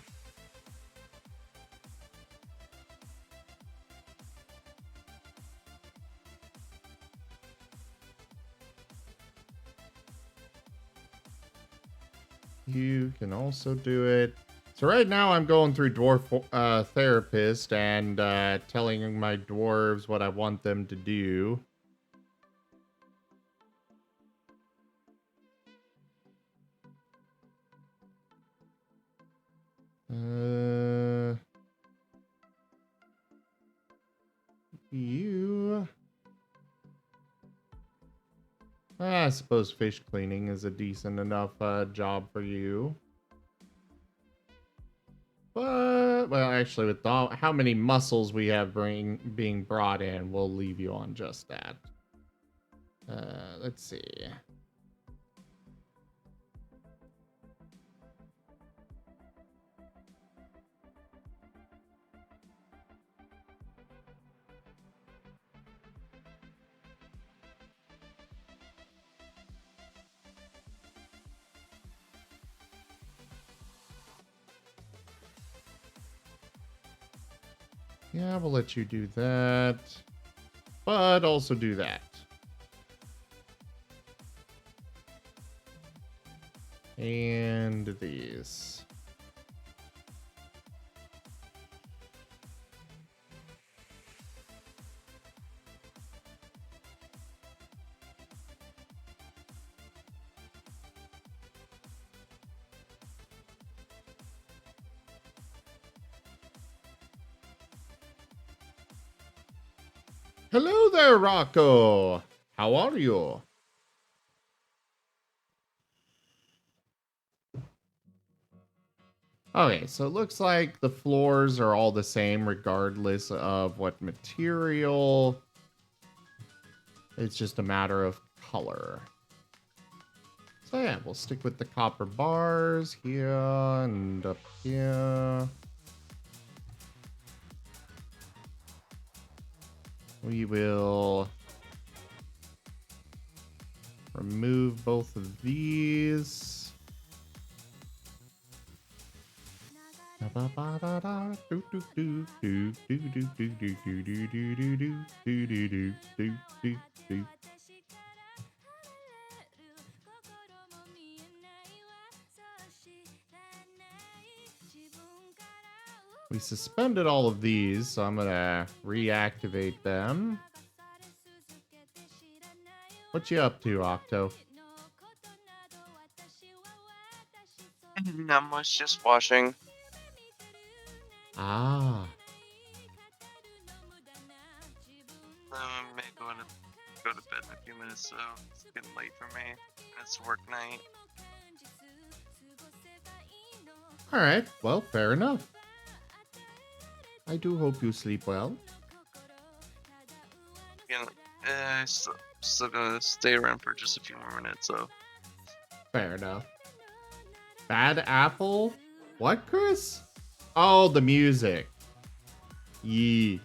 A: You can also do it. So right now I'm going through Dwarf Therapist and telling my dwarves what I want them to do. You... I suppose fish cleaning is a decent enough job for you. But, well, actually, with how many muscles we have being brought in, we'll leave you on just that. Let's see. Yeah, we'll let you do that. But also do that. And these. Hello there, Rocco. How are you? Okay, so it looks like the floors are all the same regardless of what material. It's just a matter of color. So yeah, we'll stick with the copper bars here and up here. We will remove both of these. We suspended all of these, so I'm gonna reactivate them. What you up to, Octo?
G: Not much, just washing.
A: Ah.
G: I may go to bed in a few minutes, so it's getting late for me. It's work night.
A: Alright, well, fair enough. I do hope you sleep well.
G: Yeah, still gonna stay around for just a few more minutes, so.
A: Fair enough. Bad apple? What, Chris? Oh, the music. Yee.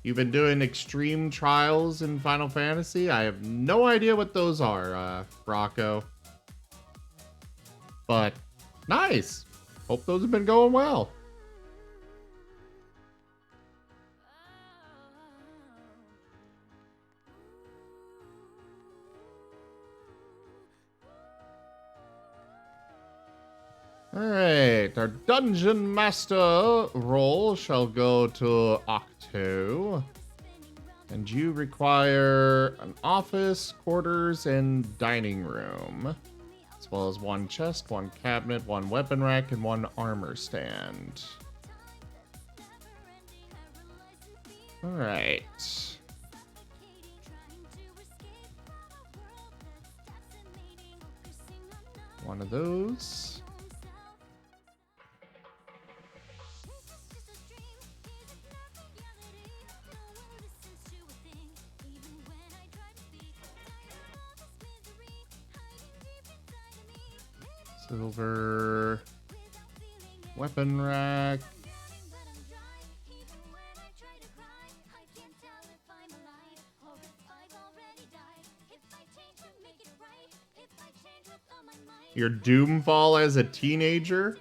A: You've been doing extreme trials in Final Fantasy? I have no idea what those are, Rocco. But, nice. Hope those have been going well. Alright, our Dungeon Master role shall go to Octo. And you require an office, quarters, and dining room. As well as one chest, one cabinet, one weapon rack, and one armor stand. Alright. one of those. Silver weapon rack. Your doomfall as a teenager?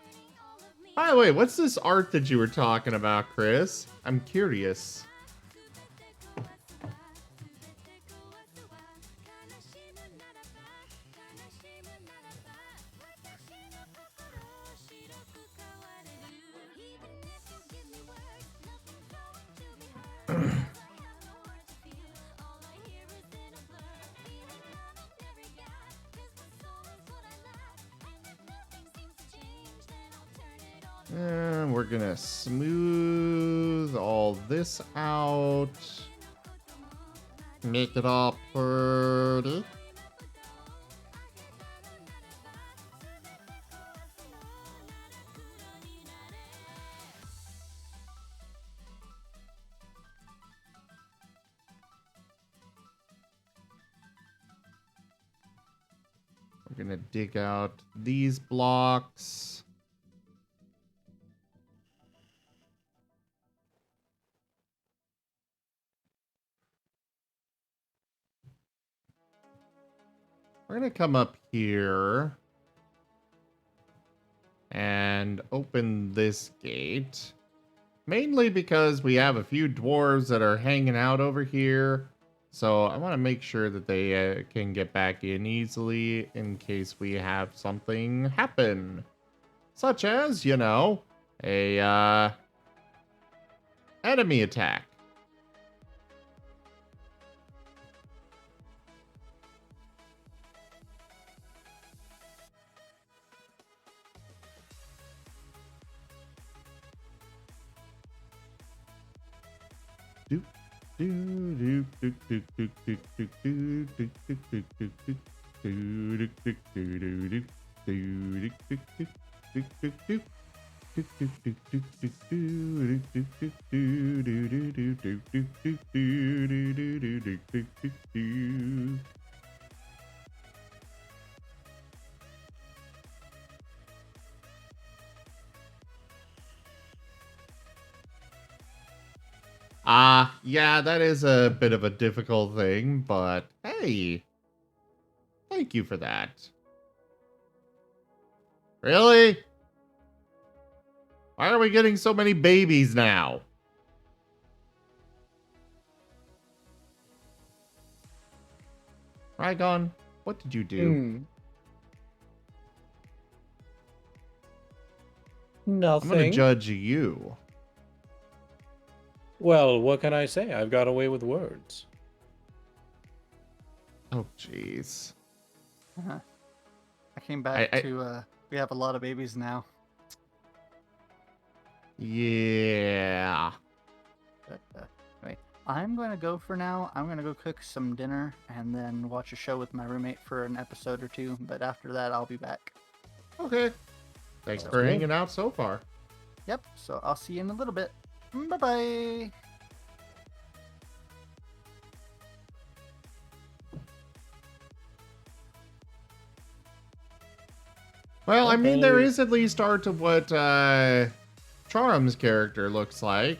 A: By the way, what's this art that you were talking about, Chris? I'm curious. And we're gonna smooth all this out. Make it all pretty. We're gonna dig out these blocks. We're gonna come up here and open this gate. Mainly because we have a few dwarves that are hanging out over here. So I want to make sure that they can get back in easily in case we have something happen. Such as, you know, a enemy attack. Yeah, that is a bit of a difficult thing, but hey, thank you for that. Really? Why are we getting so many babies now? Rygon, what did you do?
D: Nothing.
A: I'm gonna judge you.
D: Well, what can I say? I've got away with words.
A: Oh, jeez.
F: I came back to, we have a lot of babies now.
A: Yeah.
F: But, anyway, I'm going to go for now. I'm going to go cook some dinner and then watch a show with my roommate for an episode or two. But after that, I'll be back.
A: Okay. Thanks for hanging out so far.
F: Yep, so I'll see you in a little bit. Bye-bye.
A: Well, I mean, there is at least art of what Charm's character looks like.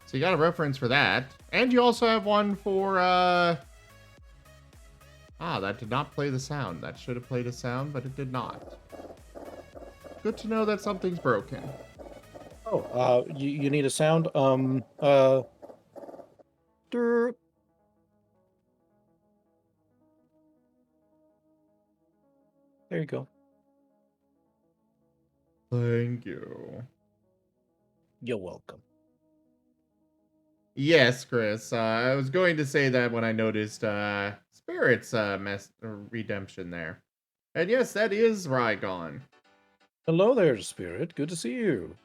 A: So you got a reference for that. And you also have one for... that did not play the sound. That should have played a sound, but it did not. Good to know that something's broken.
D: Oh, you need a sound? Derp. There you go.
A: Thank you.
D: You're welcome.
A: Yes, Chris. I was going to say that when I noticed Spirit's redemption there. And yes, that is Rygon.
D: Hello there, Spirit. Good to see you.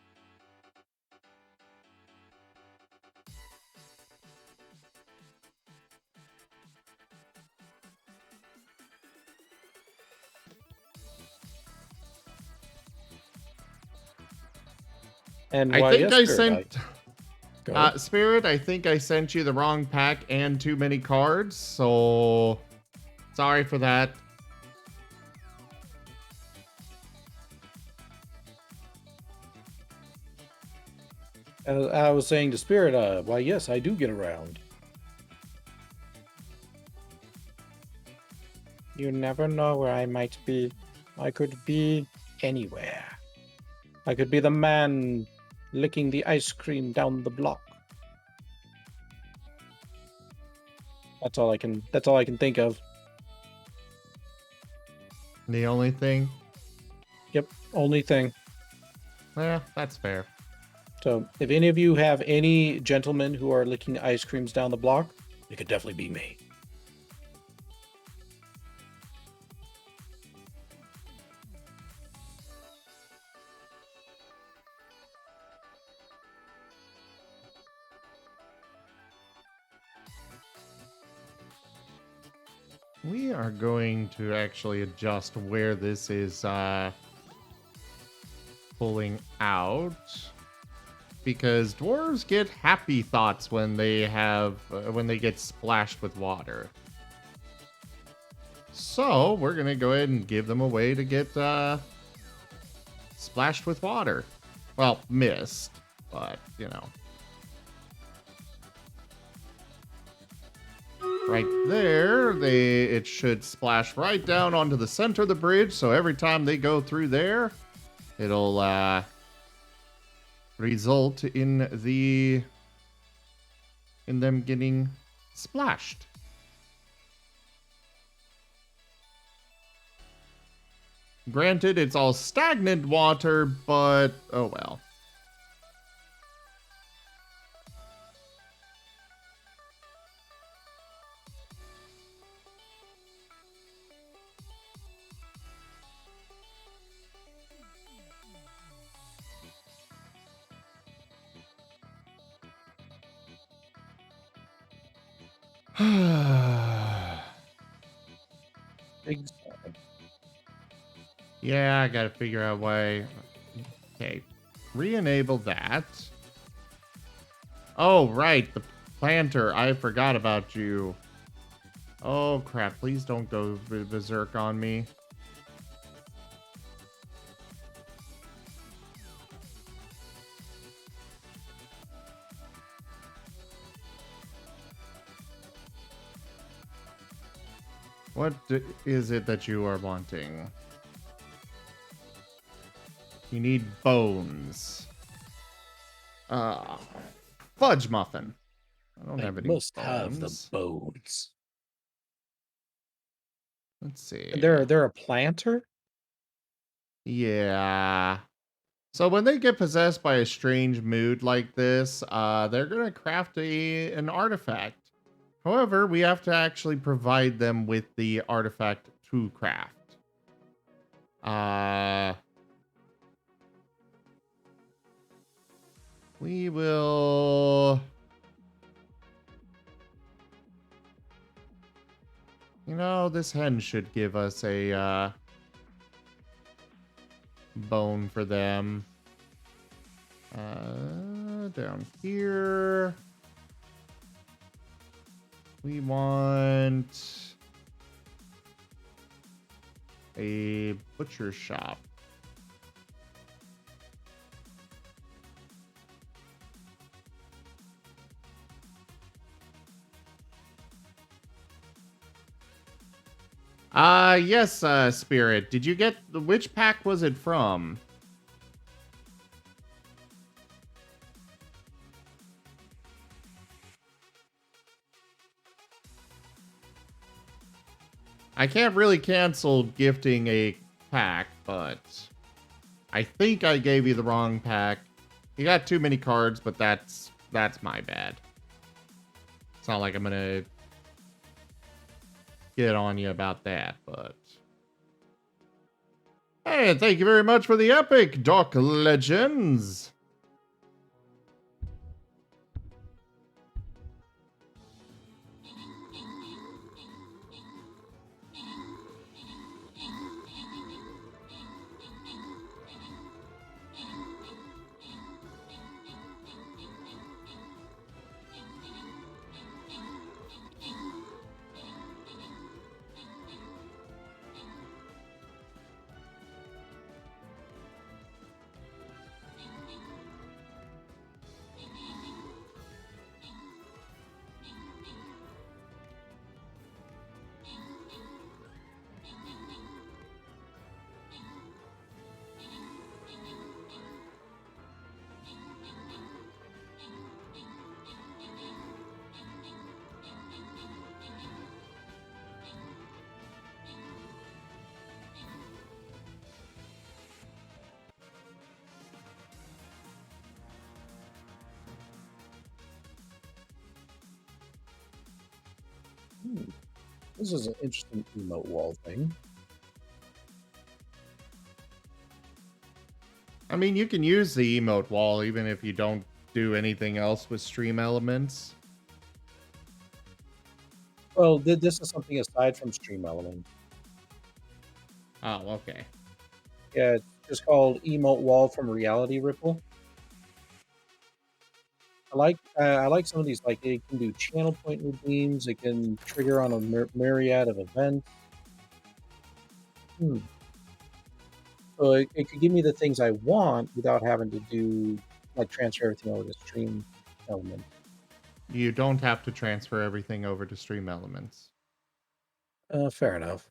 D: And
A: I
D: why,
A: think
D: yes,
A: I
D: Spirit,
A: sent
D: Go ahead.
A: Spirit. I think I sent you the wrong pack and too many cards. So sorry for that.
D: I was saying to Spirit, why, yes, I do get around. You never know where I might be. I could be anywhere. I could be the man licking the ice cream down the block. That's all I can think of.
A: The only thing.
D: Yep, only thing.
A: Yeah, that's fair.
D: So if any of you have any gentlemen who are licking ice creams down the block, it could definitely be me.
A: We are going to actually adjust where this is pulling out, because dwarves get happy thoughts when they get splashed with water. So we're gonna go ahead and give them a way to get splashed with water. Well, mist, but you know. Right there, it should splash right down onto the center of the bridge, so every time they go through there, it'll result in them getting splashed. Granted, it's all stagnant water, but oh well. Yeah, I gotta figure out why. Okay, re-enable that. Oh, right, the planter. I forgot about you. Oh, crap. Please don't go berserk on me. What is it that you are wanting? You need bones. Fudge muffin. I don't have any
D: must
A: bones.
D: have the bones.
A: Let's see.
D: They're a planter?
A: Yeah. So when they get possessed by a strange mood like this, they're gonna craft an artifact. However, we have to actually provide them with the artifact to craft. We will... You know, this hen should give us a bone for them. Down here. We want a butcher shop. Yes, Spirit. Did you get which pack was it from? I can't really cancel gifting a pack, but I think I gave you the wrong pack. You got too many cards, but that's my bad. It's not like I'm gonna get on you about that, but... Hey, thank you very much for the epic, Dark Legends!
D: This is an interesting emote wall thing.
A: I mean, you can use the emote wall even if you don't do anything else with stream elements.
D: Well, this is something aside from stream elements.
A: Oh, okay.
D: Yeah, it's just called emote wall from Reality Ripple. I like some of these. Like it can do channel point redeems. It can trigger on a myriad of events. So it could give me the things I want without having to do like transfer everything over to stream element.
A: You don't have to transfer everything over to stream elements.
D: Fair enough,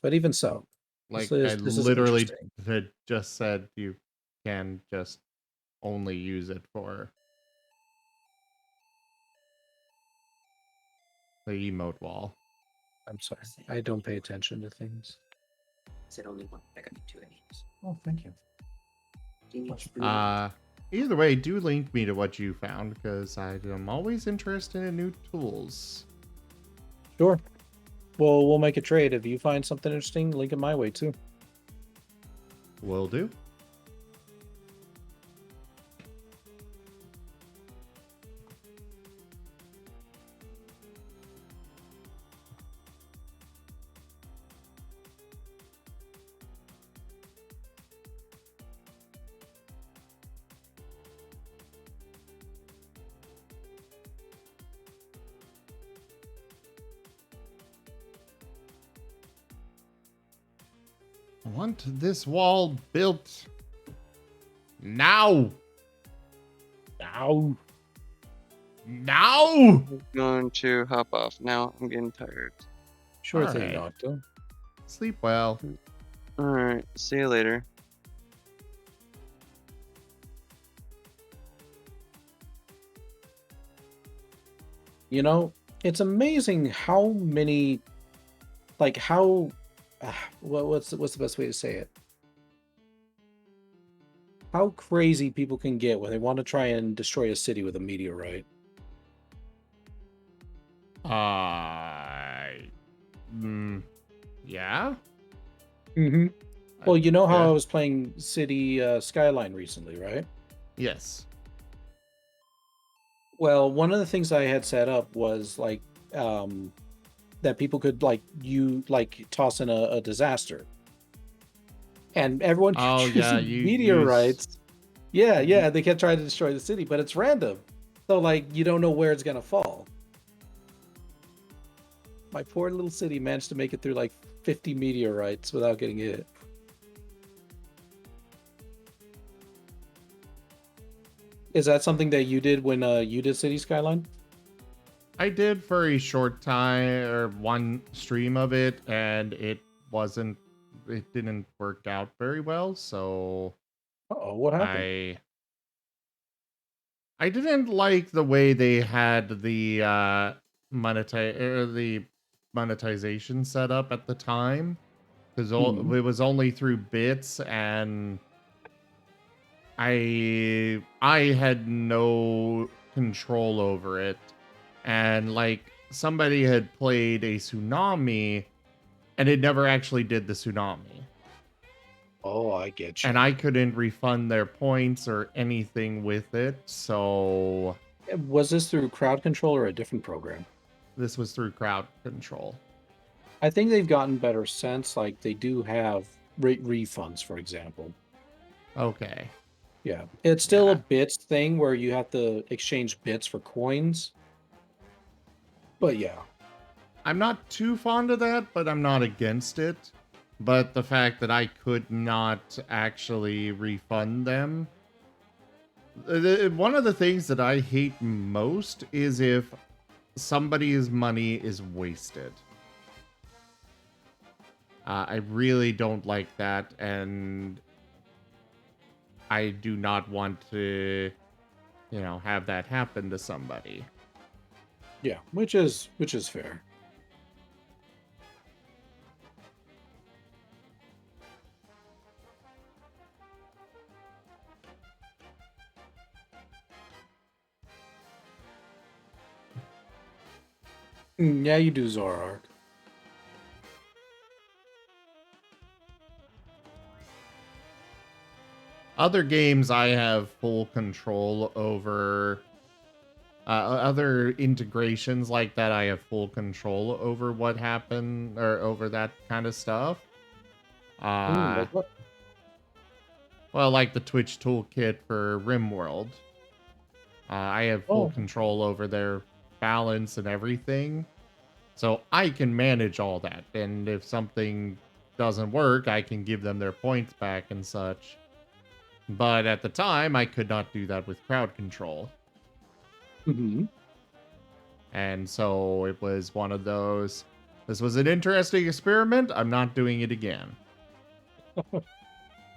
D: but even so,
A: Like,
D: this
A: I
D: is
A: literally
D: interesting.
A: had just said you can just only use it for the emote wall.
D: I'm sorry, I don't pay attention to things.
I: Said only one. I got 2 enemies.
D: Oh, thank you.
A: Either way, do link me to what you found, because I'm always interested in new tools.
D: Sure. Well, we'll make a trade. If you find something interesting, link it my way too.
A: Will do. I want this wall built now.
D: Now.
A: Now.
G: Going to hop off now. I'm getting tired.
D: Sure
A: All
D: thing,
A: right.
D: Doctor.
A: Sleep well.
G: All right. See you later.
D: You know, it's amazing how many, like how, what's the best way to say it? How crazy people can get when they want to try and destroy a city with a meteorite.
A: Yeah.
D: Mm-hmm. Well, you know how
A: Yeah.
D: I was playing City Skyline recently, right?
A: Yes.
D: Well, one of the things I had set up was like that people could toss in a disaster, and everyone kept
A: Oh, yeah,
D: choosing
A: you
D: meteorites. Yeah, they kept trying to destroy the city, but it's random, so like you don't know where it's gonna fall. My poor little city managed to make it through like 50 meteorites without getting hit. Is that something that you did when you did City Skyline?
A: I did for a short time, or one stream of it, and it didn't work out very well, so
D: Uh-oh, what happened?
A: I didn't like the way they had the the monetization set up at the time, because it was only through bits, and I had no control over it. And like somebody had played a tsunami and it never actually did the tsunami.
D: Oh, I get you.
A: And I couldn't refund their points or anything with it. So
D: Was this through crowd control or a different program?
A: this was through crowd control.
D: I think they've gotten better since. Like they do have refunds, for example.
A: Okay.
D: Yeah, it's still a
A: Yeah.
D: bits thing where you have to exchange bits for coins. But yeah,
A: I'm not too fond of that, but I'm not against it. But the fact that I could not actually refund them. One of the things that I hate most is if somebody's money is wasted. I really don't like that, and I do not want to, have that happen to somebody.
D: yeah, which is fair. Yeah, you do Zora arc.
A: Other games I have full control over. Other integrations like that, I have full control over what happened or over that kind of stuff.
D: Like what?
A: Well, like the Twitch toolkit for RimWorld. I have full control over their balance and everything. So I can manage all that. And if something doesn't work, I can give them their points back and such. But at the time, I could not do that with crowd control.
D: Mm-hmm.
A: And so it was one of those, this was an interesting experiment. I'm not doing it again.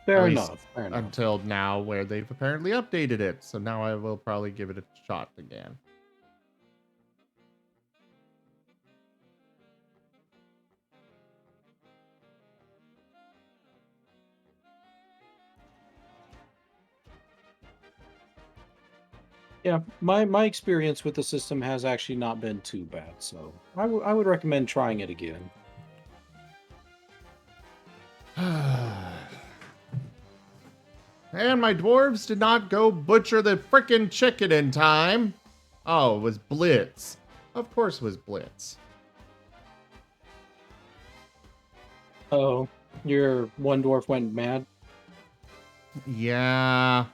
D: Fair enough.
A: Until now, where they've apparently updated it. So now I will probably give it a shot again.
D: Yeah, my experience with the system has actually not been too bad, so I would recommend trying it again.
A: And my dwarves did not go butcher the frickin' chicken in time. Oh, it was Blitz. Of course it was Blitz.
D: Oh, your one dwarf went mad?
A: Yeah.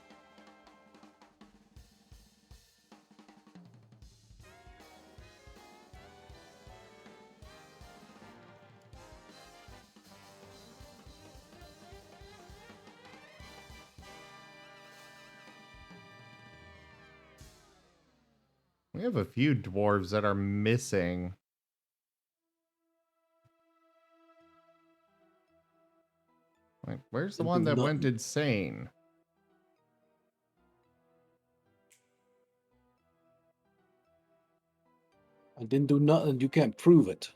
A: We have a few dwarves that are missing. Like, where's the one that went insane?
D: I didn't do nothing. You can't prove it.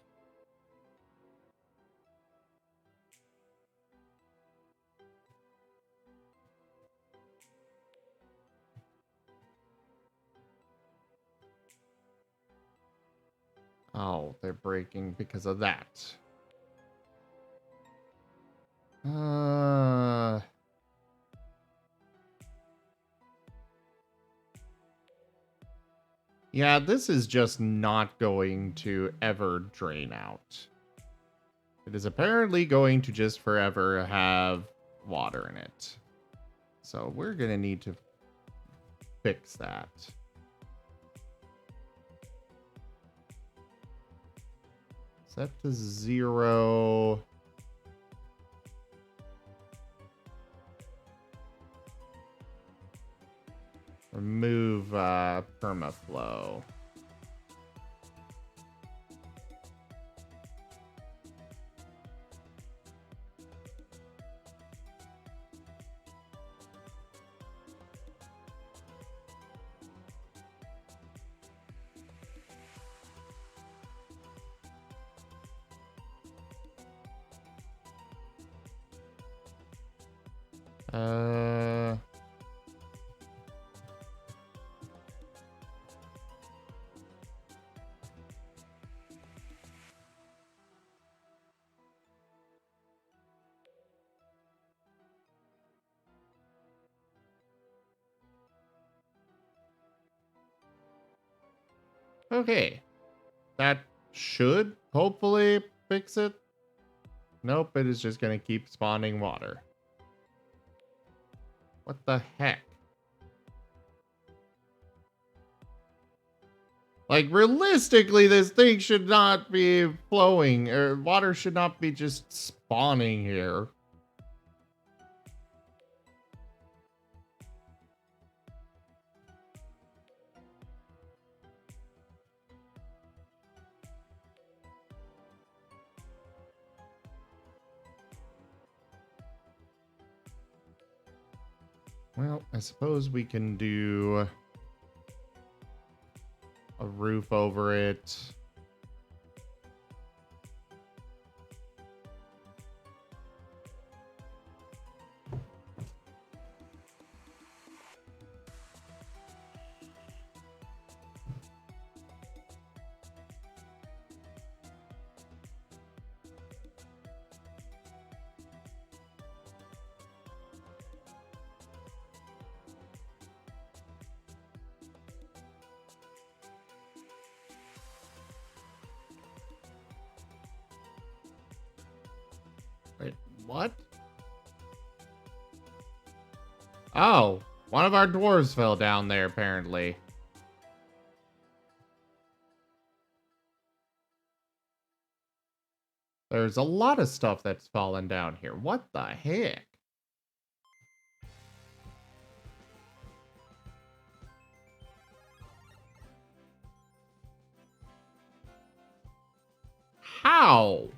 A: Oh, they're breaking because of that. Yeah, this is just not going to ever drain out. It is apparently going to just forever have water in it. So we're going to need to fix that. Set to 0. Remove permaflow. Okay. That should hopefully fix it. Nope, it is just going to keep spawning water. What the heck? Like, realistically, this thing should not be flowing, or water should not be just spawning here. Well, I suppose we can do a roof over it. What? Oh, one of our dwarves fell down there, apparently. There's a lot of stuff that's fallen down here. What the heck? How?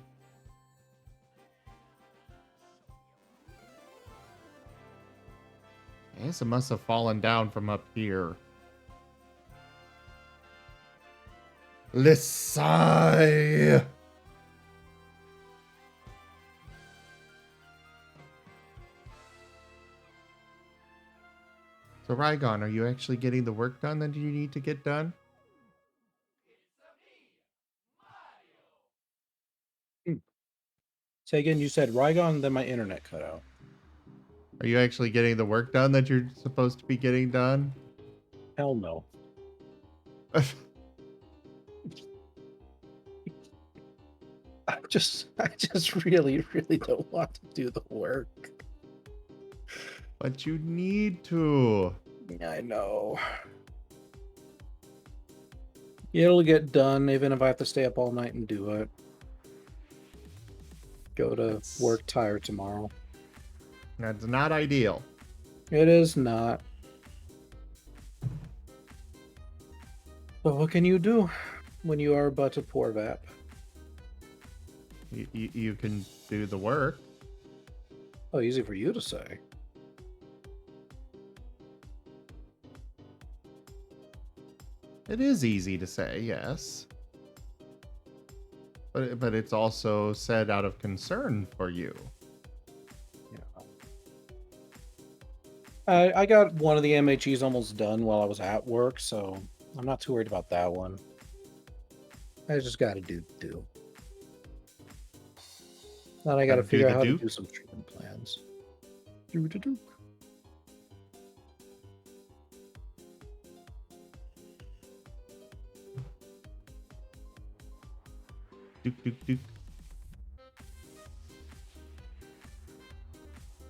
A: I guess it must have fallen down from up here. Lissai! So, Rygon, are you actually getting the work done that you need to get done?
D: Say again, you said Rygon, then my internet cut out.
A: Are you actually getting the work done that you're supposed to be getting done?
D: Hell no. I just really don't want to do the work.
A: But you need to.
D: I know. It'll get done even if I have to stay up all night and do it. Go to work tired tomorrow.
A: That's not ideal.
D: It is not. But what can you do when you are but a poor vap?
A: You can do the work.
D: Oh, easy for you to say.
A: It is easy to say, yes. But it's also said out of concern for you.
D: Yeah. I got one of the MHEs almost done while I was at work, so I'm not too worried about that one. I just got to do. Then I got to figure out how to do some treatment plans. Do.
A: Duke.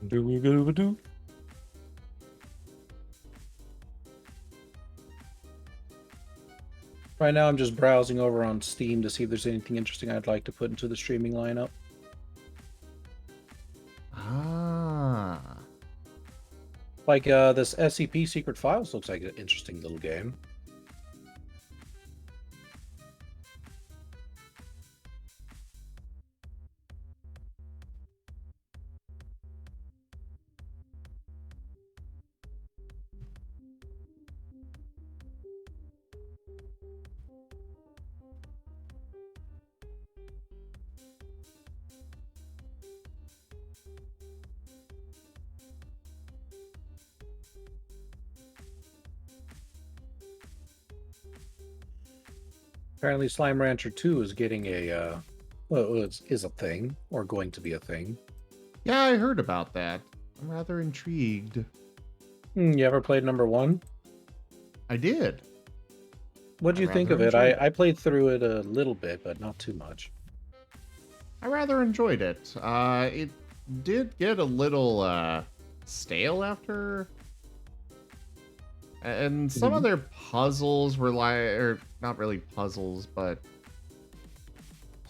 D: Do. Right now, I'm just browsing over on Steam to see if there's anything interesting I'd like to put into the streaming lineup.
A: Ah.
D: Like this SCP Secret Files looks like an interesting little game. Apparently Slime Rancher 2 is getting a, is a thing, or going to be a thing.
A: Yeah, I heard about that. I'm rather intrigued.
D: You ever played number 1?
A: I did.
D: What do you think of it? I played through it a little bit, but not too much.
A: I rather enjoyed it. It did get a little stale after. And some of their puzzles were like, or not really puzzles, but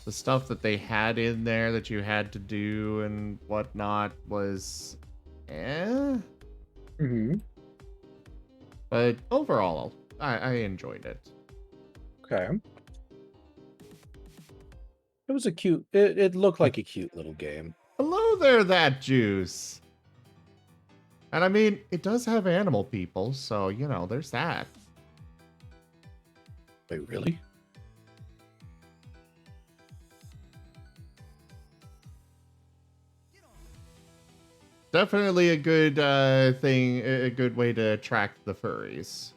A: the stuff that they had in there that you had to do and whatnot was But overall, I enjoyed it.
D: Okay. It was a cute, it looked like a cute little game.
A: Hello there, that juice. And I mean, it does have animal people, so, you know, there's that.
D: Wait, really?
A: Definitely a good thing, a good way to attract the furries.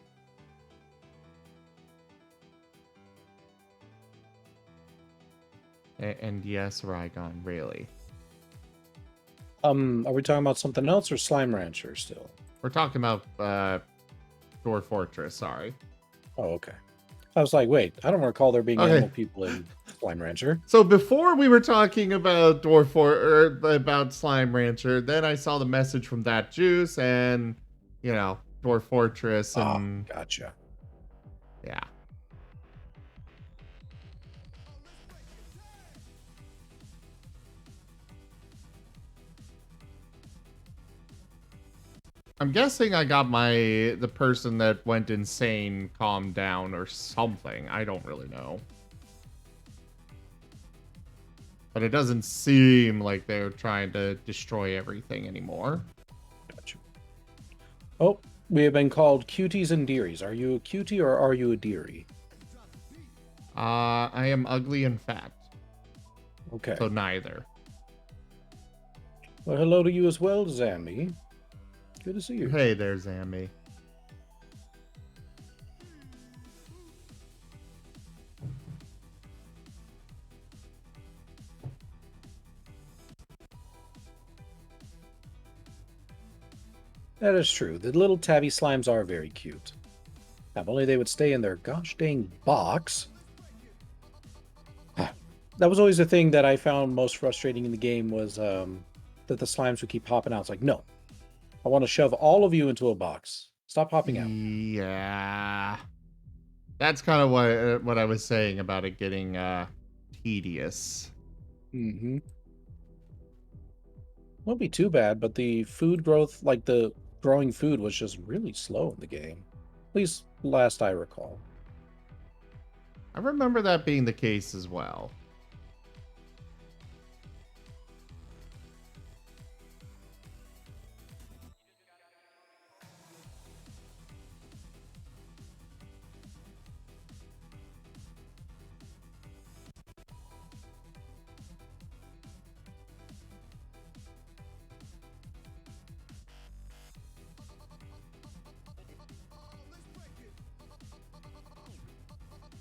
A: And yes, Rygon, really.
D: Are we talking about something else or Slime Rancher still?
A: We're talking about Dwarf Fortress, sorry.
D: Oh, okay. I was like, wait, I don't recall there being animal people in Slime Rancher.
A: So before we were talking about about Slime Rancher, then I saw the message from that juice and, you know, Dwarf Fortress and
D: Gotcha.
A: yeah. I'm guessing I got the person that went insane calmed down or something. I don't really know. But it doesn't seem like they're trying to destroy everything anymore.
D: Gotcha. Oh, we have been called cuties and dearies. Are you a cutie or are you a dearie?
A: I am ugly and fat.
D: Okay.
A: So neither.
D: Well, hello to you as well, Zammy. Good to see you.
A: Hey there, Zammy.
D: That is true. The little tabby slimes are very cute. If only they would stay in their gosh dang box. That was always the thing that I found most frustrating in the game was that the slimes would keep popping out. It's like, no. I want to shove all of you into a box. Stop popping out.
A: Yeah. That's kind of what I was saying about it getting tedious.
D: Mm-hmm. Won't be too bad, but the food growth, like the growing food, was just really slow in the game. At least last I recall.
A: I remember that being the case as well.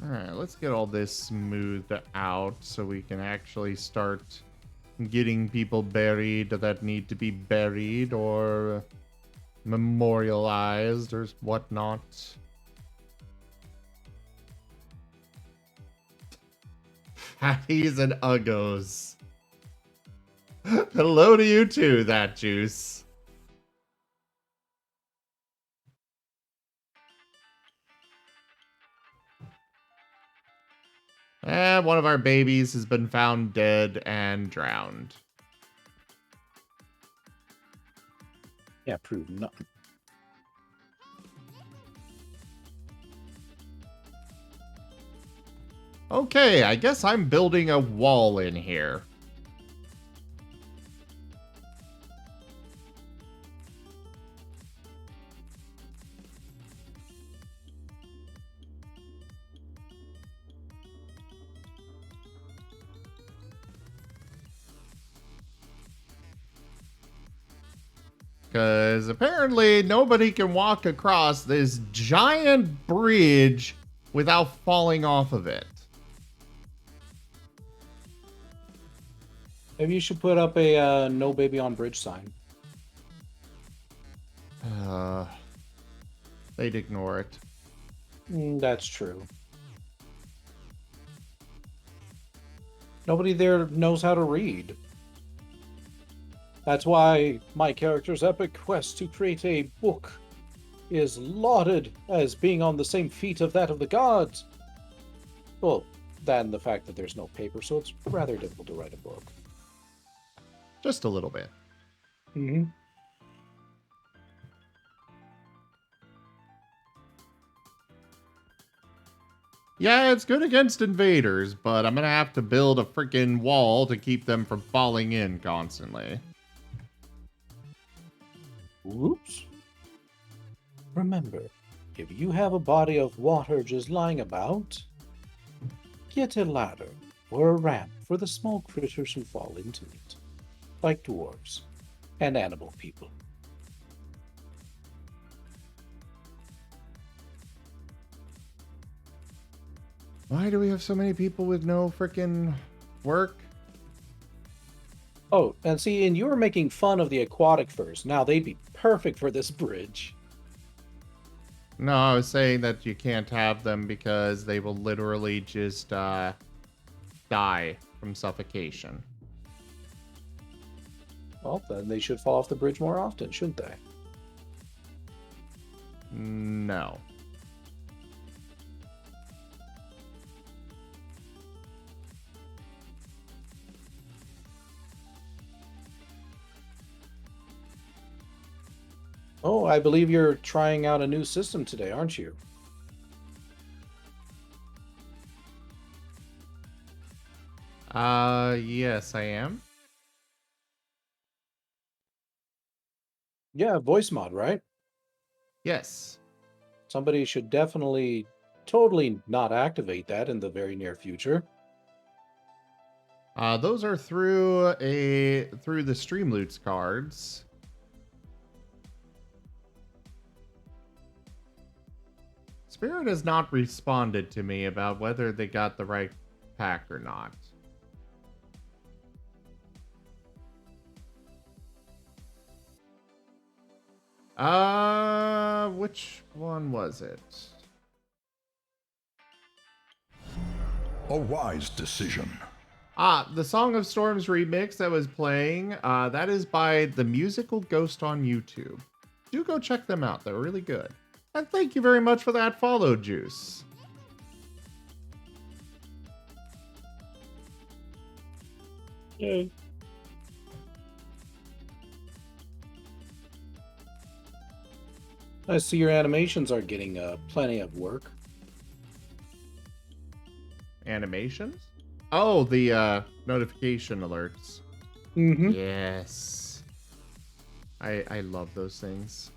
A: Alright, let's get all this smoothed out so we can actually start getting people buried that need to be buried or memorialized or whatnot. Fatties and uggos. Hello to you too, that juice. And one of our babies has been found dead and drowned.
D: Yeah, prove nothing.
A: Okay, I guess I'm building a wall in here. Because apparently nobody can walk across this giant bridge without falling off of it.
D: Maybe you should put up a no baby on bridge sign.
A: They'd ignore it.
D: That's true. Nobody there knows how to read. That's why my character's epic quest to create a book is lauded as being on the same feet of that of the gods. Well, than the fact that there's no paper, so it's rather difficult to write a book.
A: Just a little bit.
D: Mm-hmm.
A: Yeah, it's good against invaders, but I'm gonna have to build a freaking wall to keep them from falling in constantly.
D: Whoops. Remember, if you have a body of water just lying about, get a ladder or a ramp for the small critters who fall into it, like dwarves and animal people.
A: Why do we have so many people with no freaking work?
D: Oh, and see, and you were making fun of the aquatic furs. Now they'd be perfect for this bridge.
A: No, I was saying that you can't have them because they will literally just die from suffocation.
D: Well, then they should fall off the bridge more often, shouldn't they?
A: No.
D: Oh, I believe you're trying out a new system today, aren't you?
A: Yes, I am.
D: Yeah, voice mod, right?
A: Yes.
D: Somebody should definitely, totally not activate that in the very near future.
A: Those are through the Streamloots cards. Spirit has not responded to me about whether they got the right pack or not. Which one was it?
B: A wise decision.
A: The Song of Storms remix that was playing, that is by The Musical Ghost on YouTube. Do go check them out. They're really good. And thank you very much for that follow, Juice.
D: Yay. I see your animations are getting plenty of work.
A: Animations? Oh, the notification alerts.
D: Mm-hmm.
A: Yes. I love those things.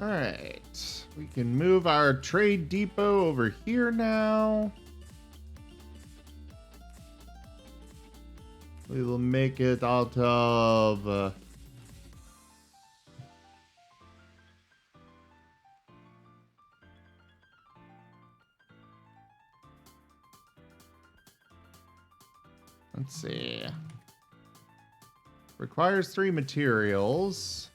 A: Alright, we can move our trade depot over here now. We will make it out of... let's see. Requires 3 materials.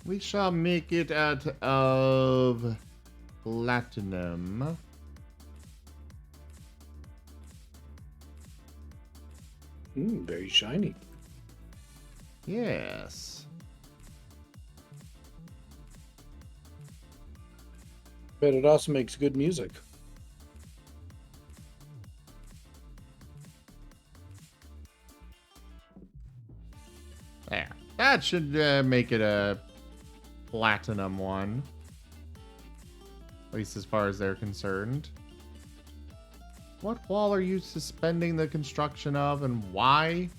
A: We shall make it out of platinum.
D: Very shiny.
A: Yes.
D: But it also makes good music.
A: There. That should make it a platinum one. At least as far as they're concerned. What wall are you suspending the construction of and why?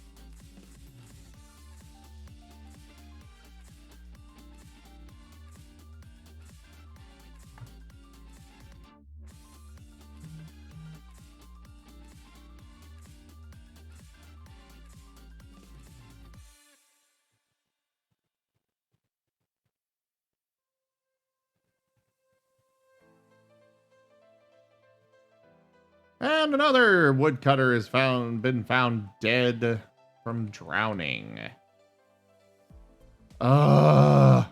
A: And another woodcutter has been found dead from drowning. Ugh.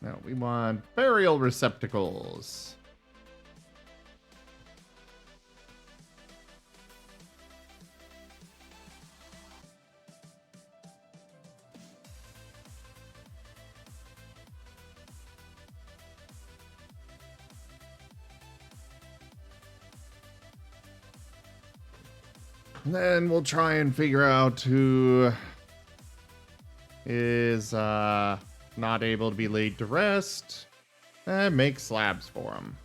A: No, we want burial receptacles. Then we'll try and figure out who is not able to be laid to rest and make slabs for him.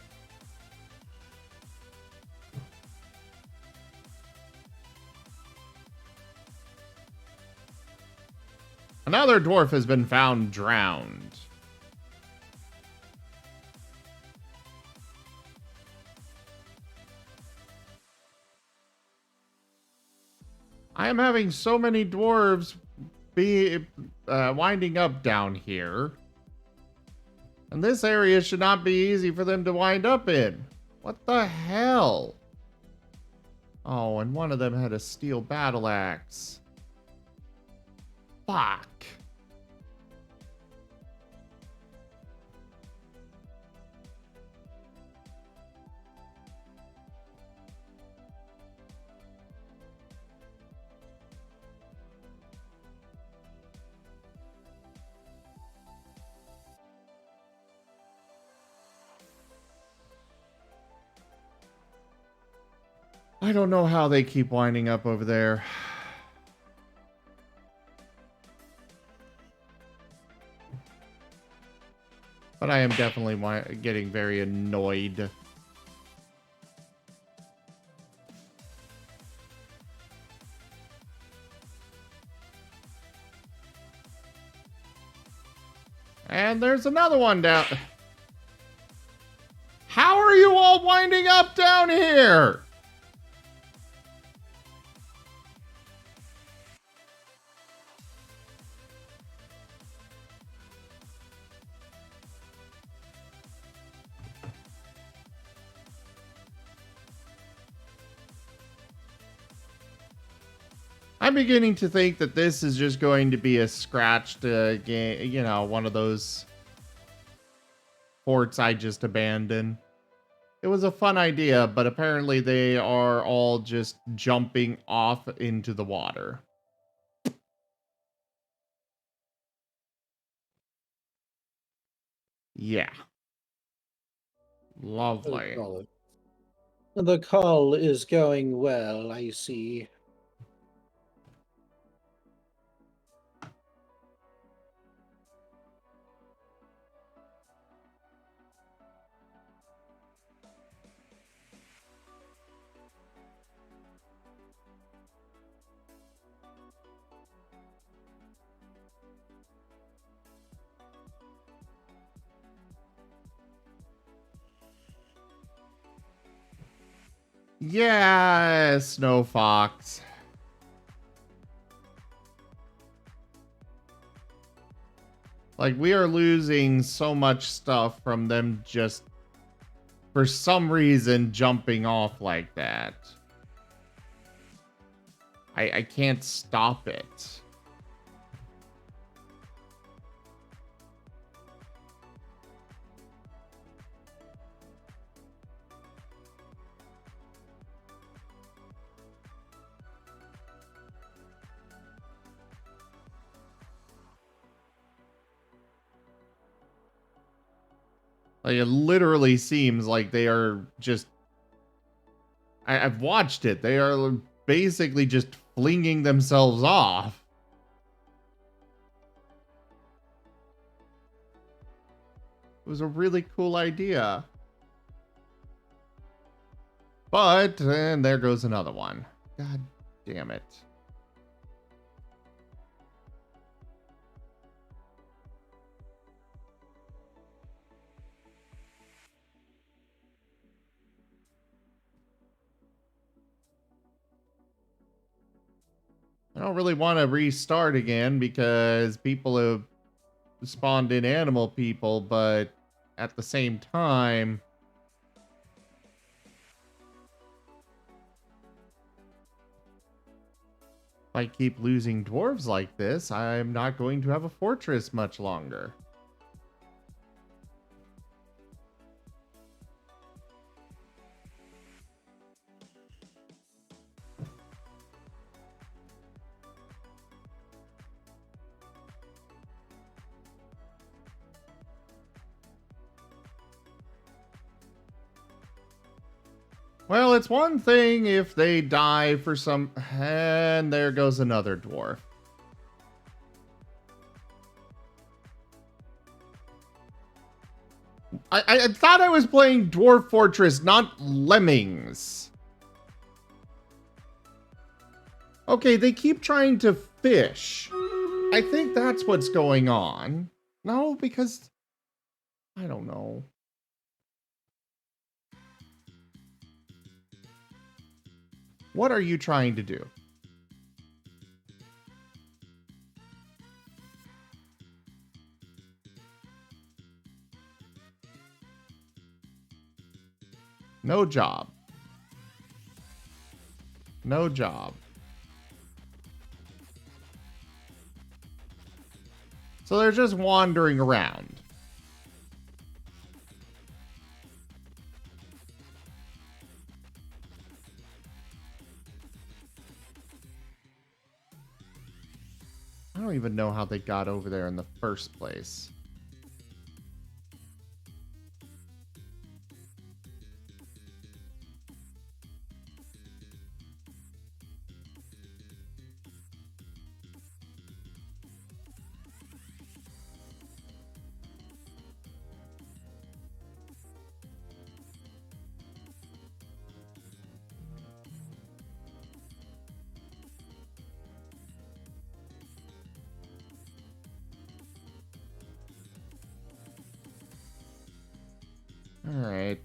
A: Another dwarf has been found drowned. I am having so many dwarves be winding up down here. And this area should not be easy for them to wind up in. What the hell? Oh, and one of them had a steel battle axe. Fuck. I don't know how they keep winding up over there. But I am definitely getting very annoyed. And there's another one down. How are you all winding up down here? I'm beginning to think that this is just going to be a scratched game, you know, one of those forts I just abandoned. It was a fun idea, but apparently they are all just jumping off into the water. Yeah. Lovely.
D: The call is going well, I see.
A: Yeah, Snow Fox. Like, we are losing so much stuff from them just, for some reason, jumping off like that. I can't stop it. Like, it literally seems like they are just... I've watched it. They are basically just flinging themselves off. It was a really cool idea. But, and there goes another one. God damn it. I don't really want to restart again because people have spawned in animal people, but at the same time, if I keep losing dwarves like this, I'm not going to have a fortress much longer. Well, it's one thing if they die for some... And there goes another dwarf. I thought I was playing Dwarf Fortress, not Lemmings. Okay, they keep trying to fish. I think that's what's going on. No, because... I don't know. What are you trying to do? No job. No job. So they're just wandering around. I don't even know how they got over there in the first place. All right.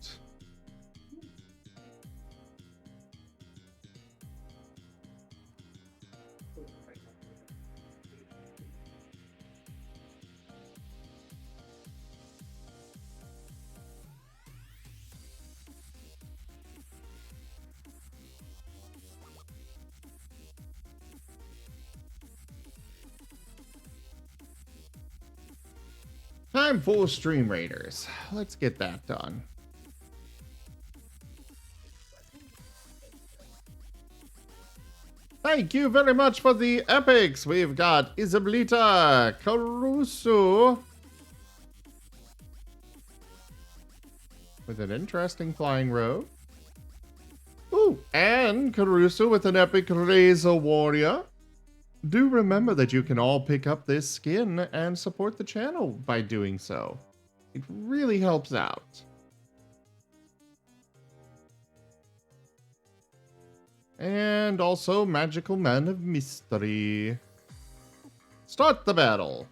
A: Time for Stream Raiders. Let's get that done. Thank you very much for the epics. We've got Isabelita Caruso with an interesting flying robe. Ooh, and Caruso with an epic Razor Warrior. Do remember that you can all pick up this skin and support the channel by doing so. It really helps out. And also Magical Man of Mystery. Start the battle.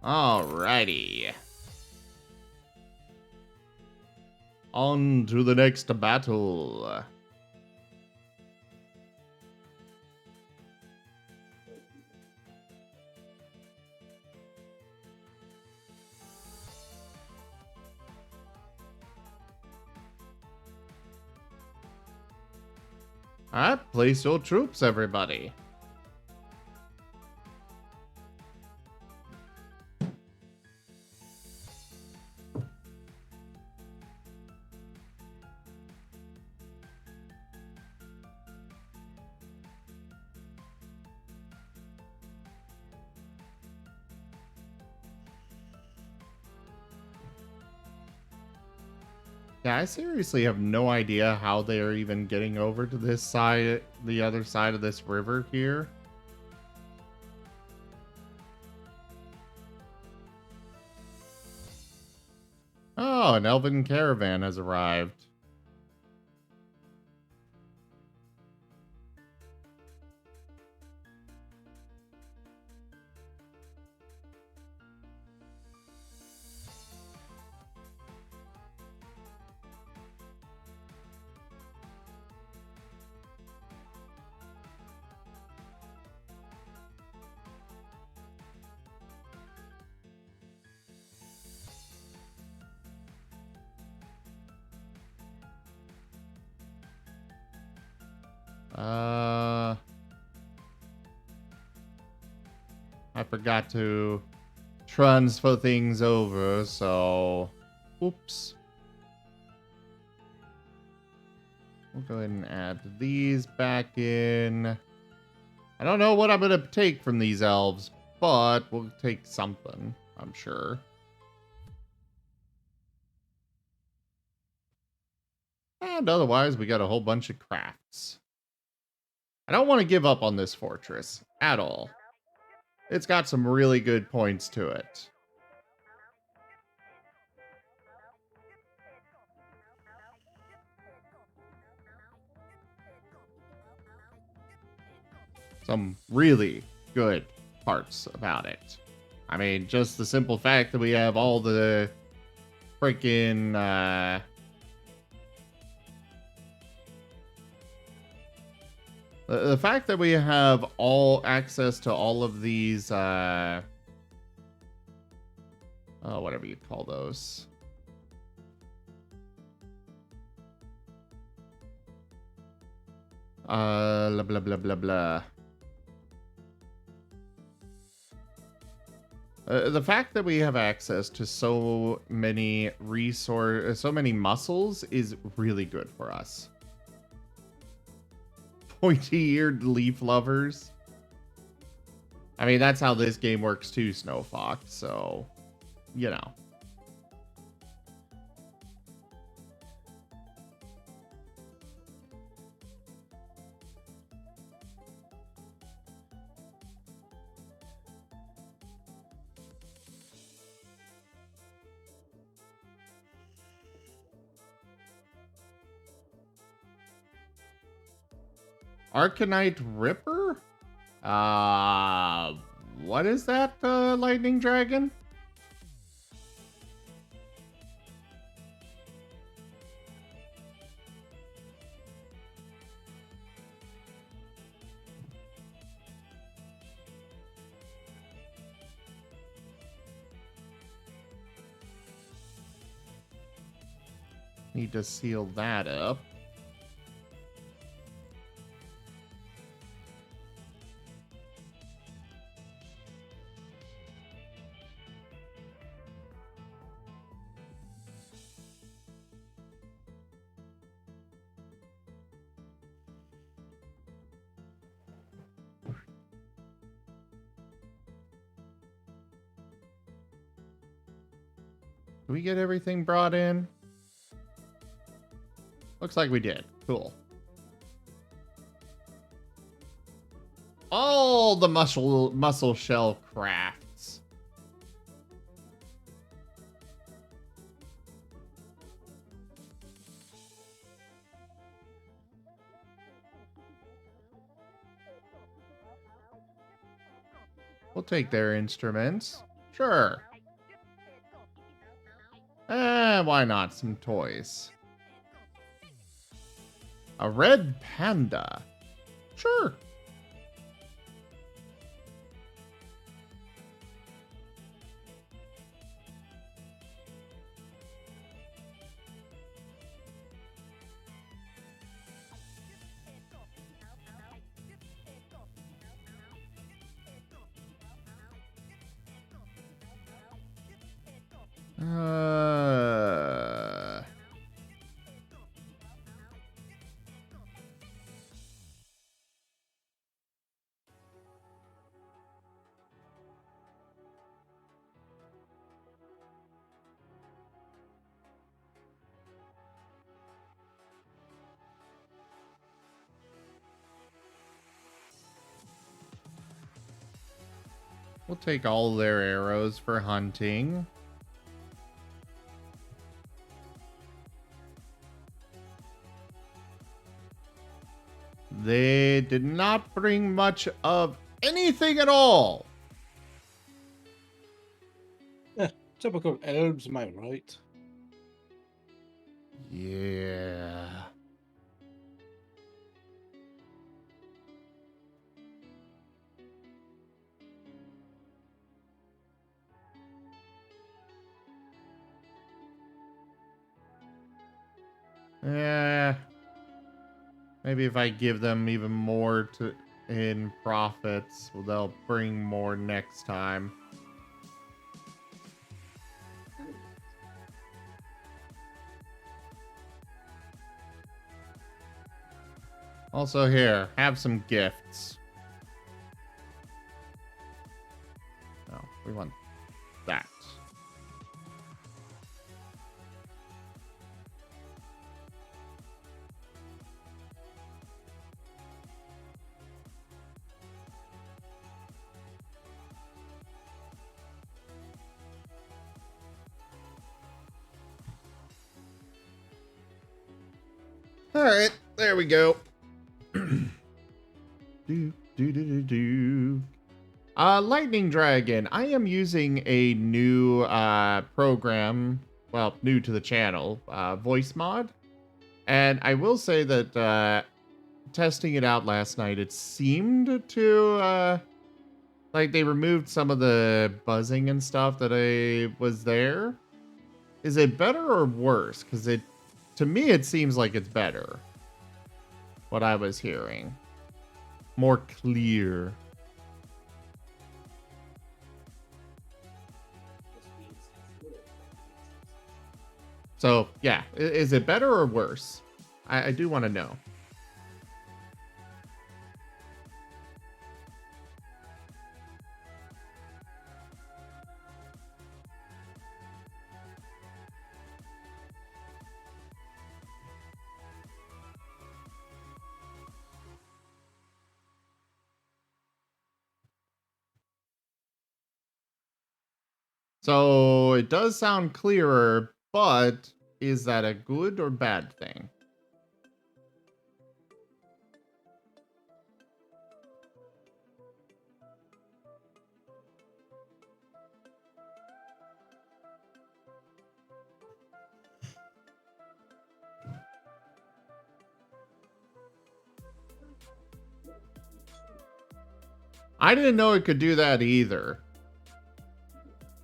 A: Alrighty. On to the next battle. Alright, place your troops, everybody. Yeah, I seriously have no idea how they're even getting over to this side, the other side of this river here. Oh, an elven caravan has arrived. I forgot to transfer things over, so... Oops. We'll go ahead and add these back in. I don't know what I'm going to take from these elves, but we'll take something, I'm sure. And otherwise, we got a whole bunch of crafts. I don't want to give up on this fortress at all. It's got some really good points to it. Some really good parts about it. I mean, just the simple fact that we have all the freaking, the fact that we have all access to all of these, oh, whatever you call those. Blah, blah, blah, blah, blah. The fact that we have access to so many so many muscles is really good for us. Pointy-eared leaf lovers. I mean, that's how this game works too, Snowfox, so, you know. Arcanite Ripper? What is that, lightning dragon? Need to seal that up. Did we get everything brought in? Looks like we did. Cool. All the muscle shell crafts. We'll take their instruments. Sure. Why not? Some toys. A red panda. Sure. We'll take all their arrows for hunting. They did not bring much of anything at all.
D: Yeah, typical elves, am I right?
A: Yeah. Maybe if I give them even more in profits, well, they'll bring more next time. Also here, have some gifts. No, we want that. All right, there we go. Lightning Dragon. I am using a new program, well, new to the channel, voice mod. And I will say that testing it out last night, it seemed to, like they removed some of the buzzing and stuff that was there. Is it better or worse? Because to me, it seems like it's better. What I was hearing. More clear. So, yeah. Is it better or worse? I do want to know. So it does sound clearer, but is that a good or bad thing? I didn't know it could do that either.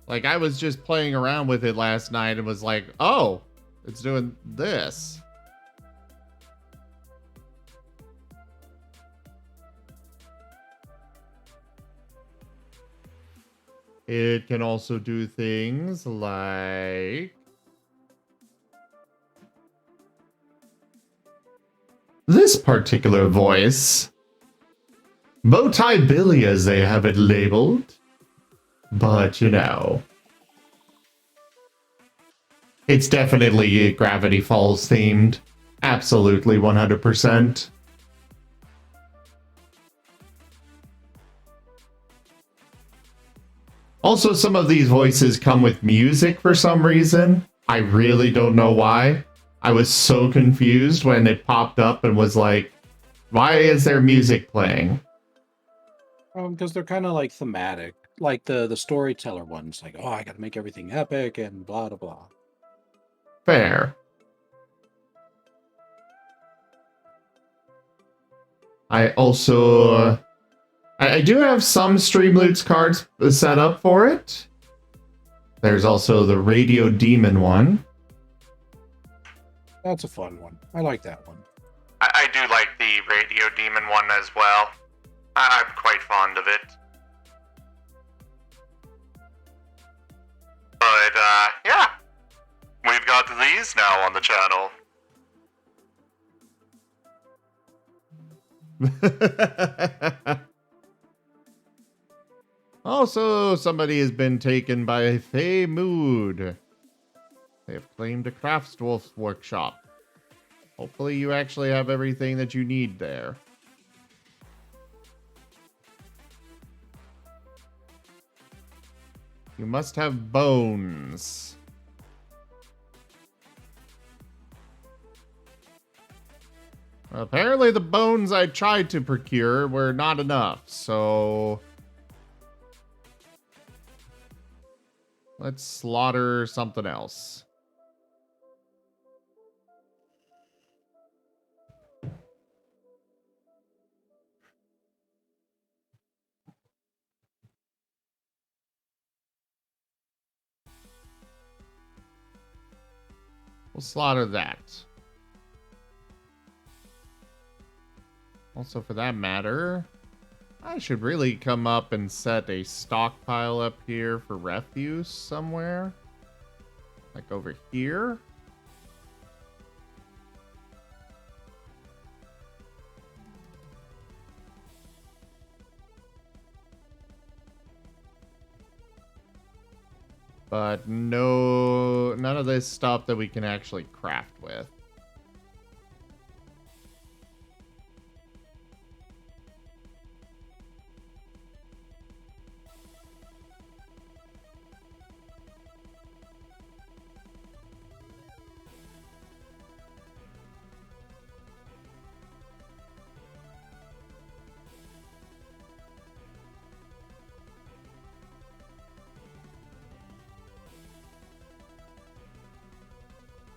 A: Like, I was just playing around with it last night and was like, oh, it's doing this. It can also do things like... this particular voice. Bowtie Billy, as they have it labeled. But, you know, it's definitely Gravity Falls themed. Absolutely 100%. Also, some of these voices come with music for some reason. I really don't know why. I was so confused when it popped up and was like, why is there music playing?
D: Because they're kind of like thematic. Like the storyteller ones, like, oh, I gotta make everything epic and blah blah blah.
A: Fair. I also I do have some Streamloots cards set up for it. There's also the Radio Demon one.
D: That's a fun one. I like that one.
A: I do like the Radio Demon one as well. I'm quite fond of it. But, yeah. We've got these now on the channel. Also, somebody has been taken by a Fey Mood. They have claimed a Craftsdwarf's workshop. Hopefully you actually have everything that you need there. You must have bones. Apparently the bones I tried to procure were not enough, so... let's slaughter something else. We'll slaughter that. Also, for that matter, I should really come up and set a stockpile up here for refuse somewhere. Like over here. But no, none of this stuff that we can actually craft with.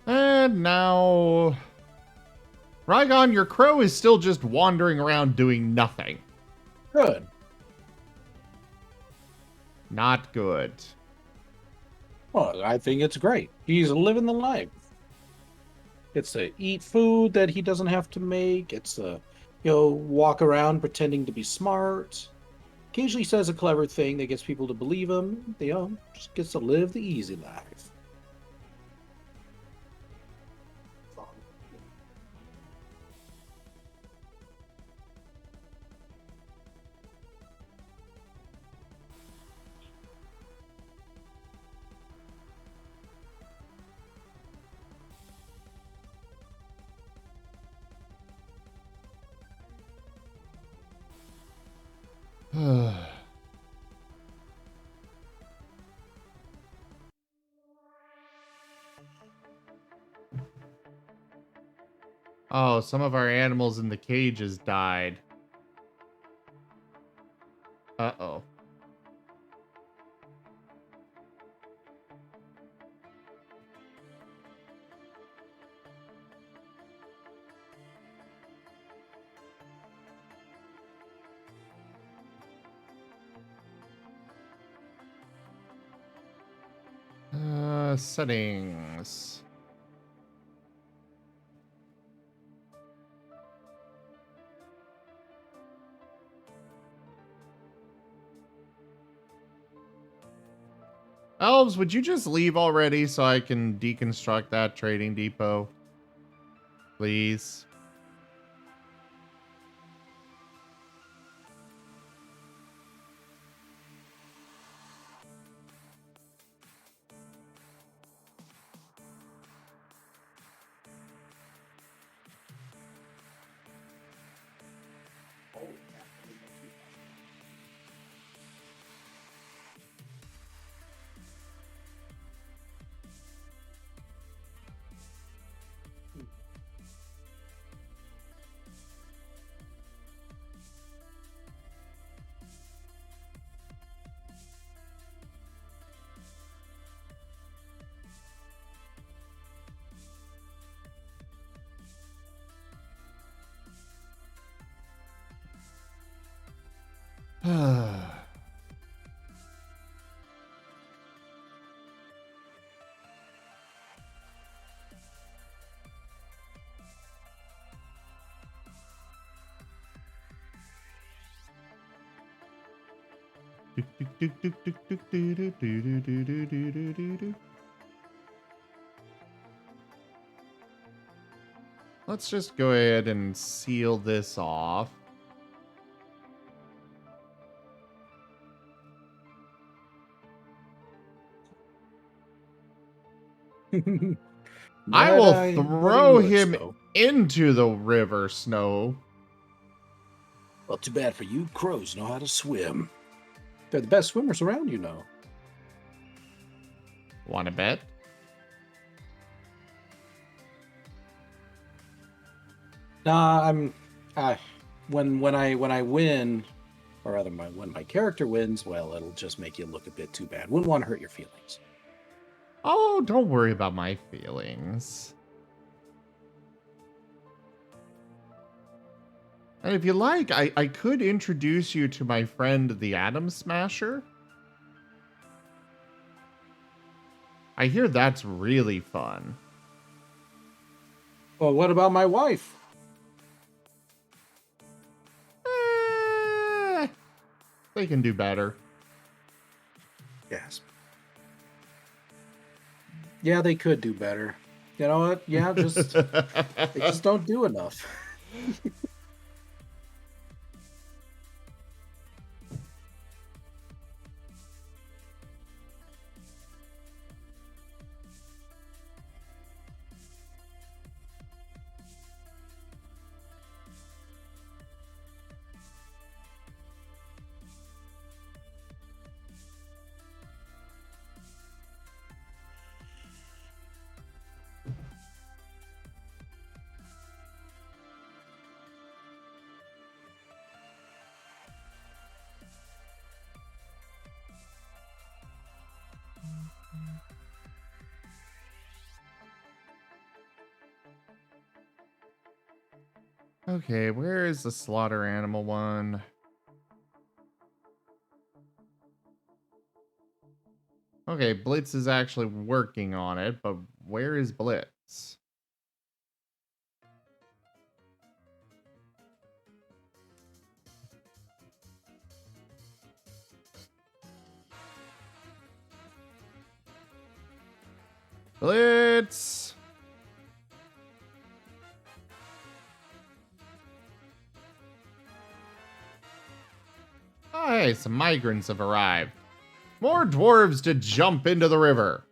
A: And now... Rygon, your crow is still just wandering around doing nothing.
D: Good.
A: Not good.
D: Well, I think it's great. He's living the life. It's to eat food that he doesn't have to make. It's to, walk around pretending to be smart. Occasionally says a clever thing that gets people to believe him. Just gets to live the easy life.
A: Oh, some of our animals in the cages died. Uh-oh. Settings. Elves, would you just leave already so I can deconstruct that trading depot? Please. Let's just go ahead and seal this off. I will throw him into the river, Snow.
D: Well, too bad for you. Crows know how to swim. They're the best swimmers around,
A: Want to bet?
D: Nah, when I win, or rather, when my character wins, well, it'll just make you look a bit too bad. Wouldn't want to hurt your feelings.
A: Oh, don't worry about my feelings. And if you like, I could introduce you to my friend, the Atom Smasher. I hear that's really fun.
D: Well, what about my wife?
A: They can do better.
D: Yes. Yeah, they could do better. You know what? Yeah, they just don't do enough.
A: Okay, where is the slaughter animal one? Okay, Blitz is actually working on it, but where is Blitz? Blitz! Oh, hey, some migrants have arrived. More dwarves to jump into the river.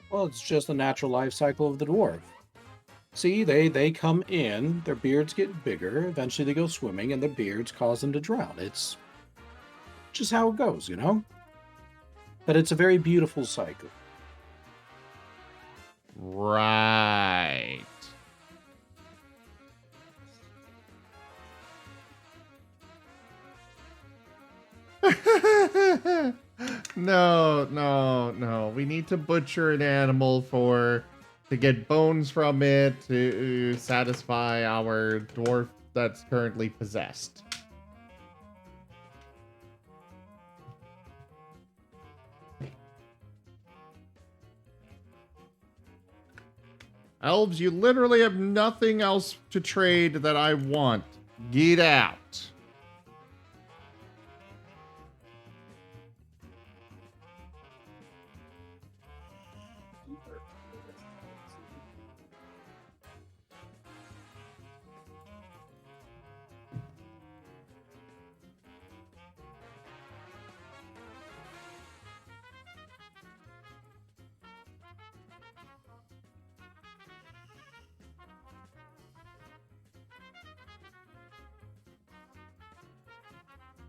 D: Well, it's just the natural life cycle of the dwarf. See, they come in, their beards get bigger, eventually they go swimming, and their beards cause them to drown. It's just how it goes, you know? But it's a very beautiful cycle.
A: Right. No. We need to butcher an animal to get bones from it to satisfy our dwarf that's currently possessed. Elves, you literally have nothing else to trade that I want. Get out.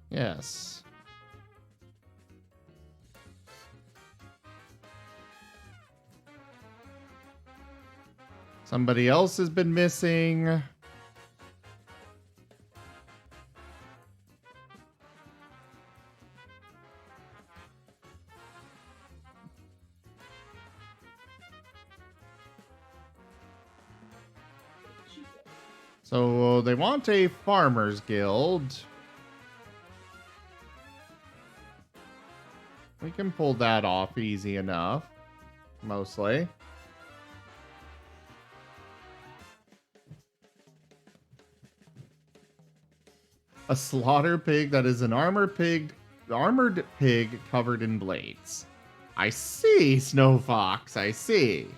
A: Yes. Somebody else has been missing. So they want a farmers guild. We can pull that off easy enough. Mostly. A slaughter pig that is an armored pig covered in blades. I see, Snow Fox, I see.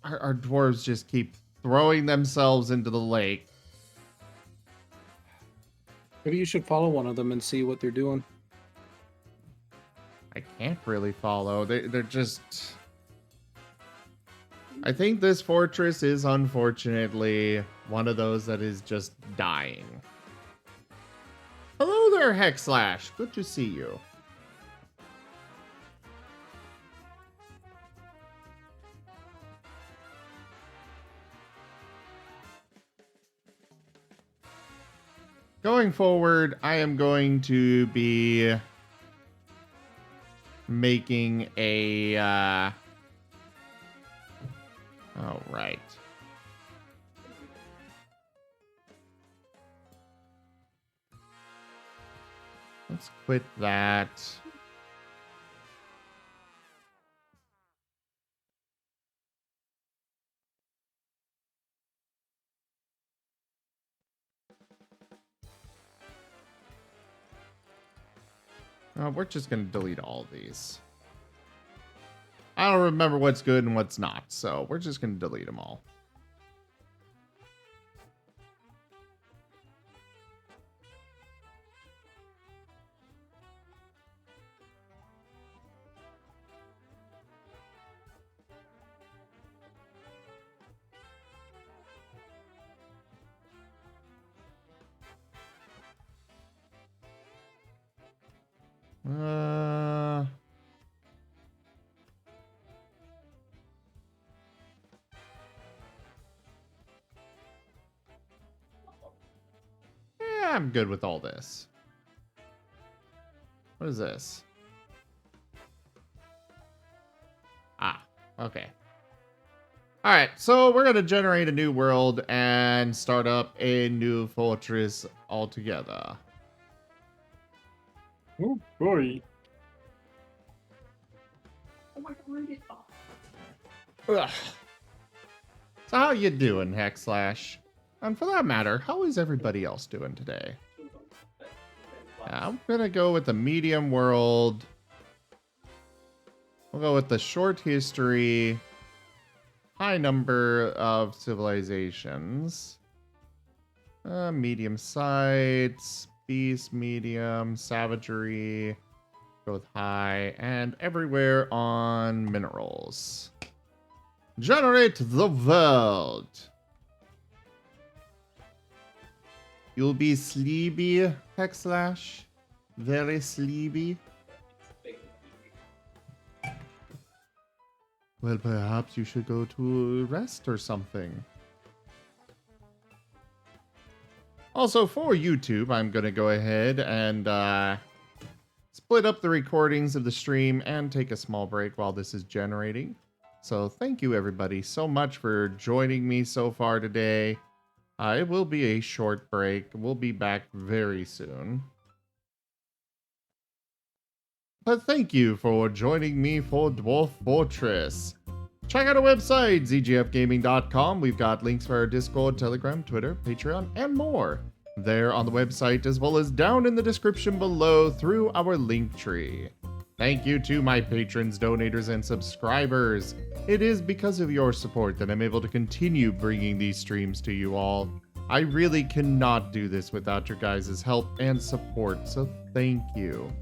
A: Our dwarves just keep throwing themselves into the lake.
D: Maybe you should follow one of them and see what they're doing.
A: I can't really follow. They're just... I think this fortress is unfortunately one of those that is just dying. Hello there, Hexlash. Good to see you. Going forward, I am going to be making a, oh, right. Let's quit that. We're just going to delete all of these. I don't remember what's good and what's not, so we're just going to delete them all. Yeah, I'm good with all this. What is this? Ah, okay. All right, so we're going to generate a new world and start up a new fortress altogether.
D: Oh, boy.
A: Ugh. So how you doing, Hexlash? And for that matter, how is everybody else doing today? I'm gonna go with the medium world. We'll go with the short history, high number of civilizations, medium sites, beast medium, savagery, go with high, and everywhere on minerals. Generate the world. You'll be sleepy, Hexlash. Very sleepy. Well, perhaps you should go to rest or something. Also, for YouTube, I'm going to go ahead and split up the recordings of the stream and take a small break while this is generating. So thank you, everybody, so much for joining me so far today. It will be a short break. We'll be back very soon. But thank you for joining me for Dwarf Fortress. Check out our website, zgfgaming.com. We've got links for our Discord, Telegram, Twitter, Patreon, and more there on the website, as well as down in the description below through our link tree. Thank you to my patrons, donators, and subscribers. It is because of your support that I'm able to continue bringing these streams to you all. I really cannot do this without your guys' help and support, so thank you.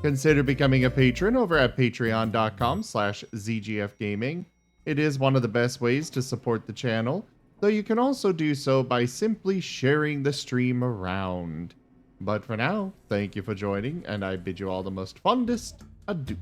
A: Consider becoming a patron over at patreon.com/zgfgaming. It is one of the best ways to support the channel, though you can also do so by simply sharing the stream around. But for now, thank you for joining, and I bid you all the most fondest adieu.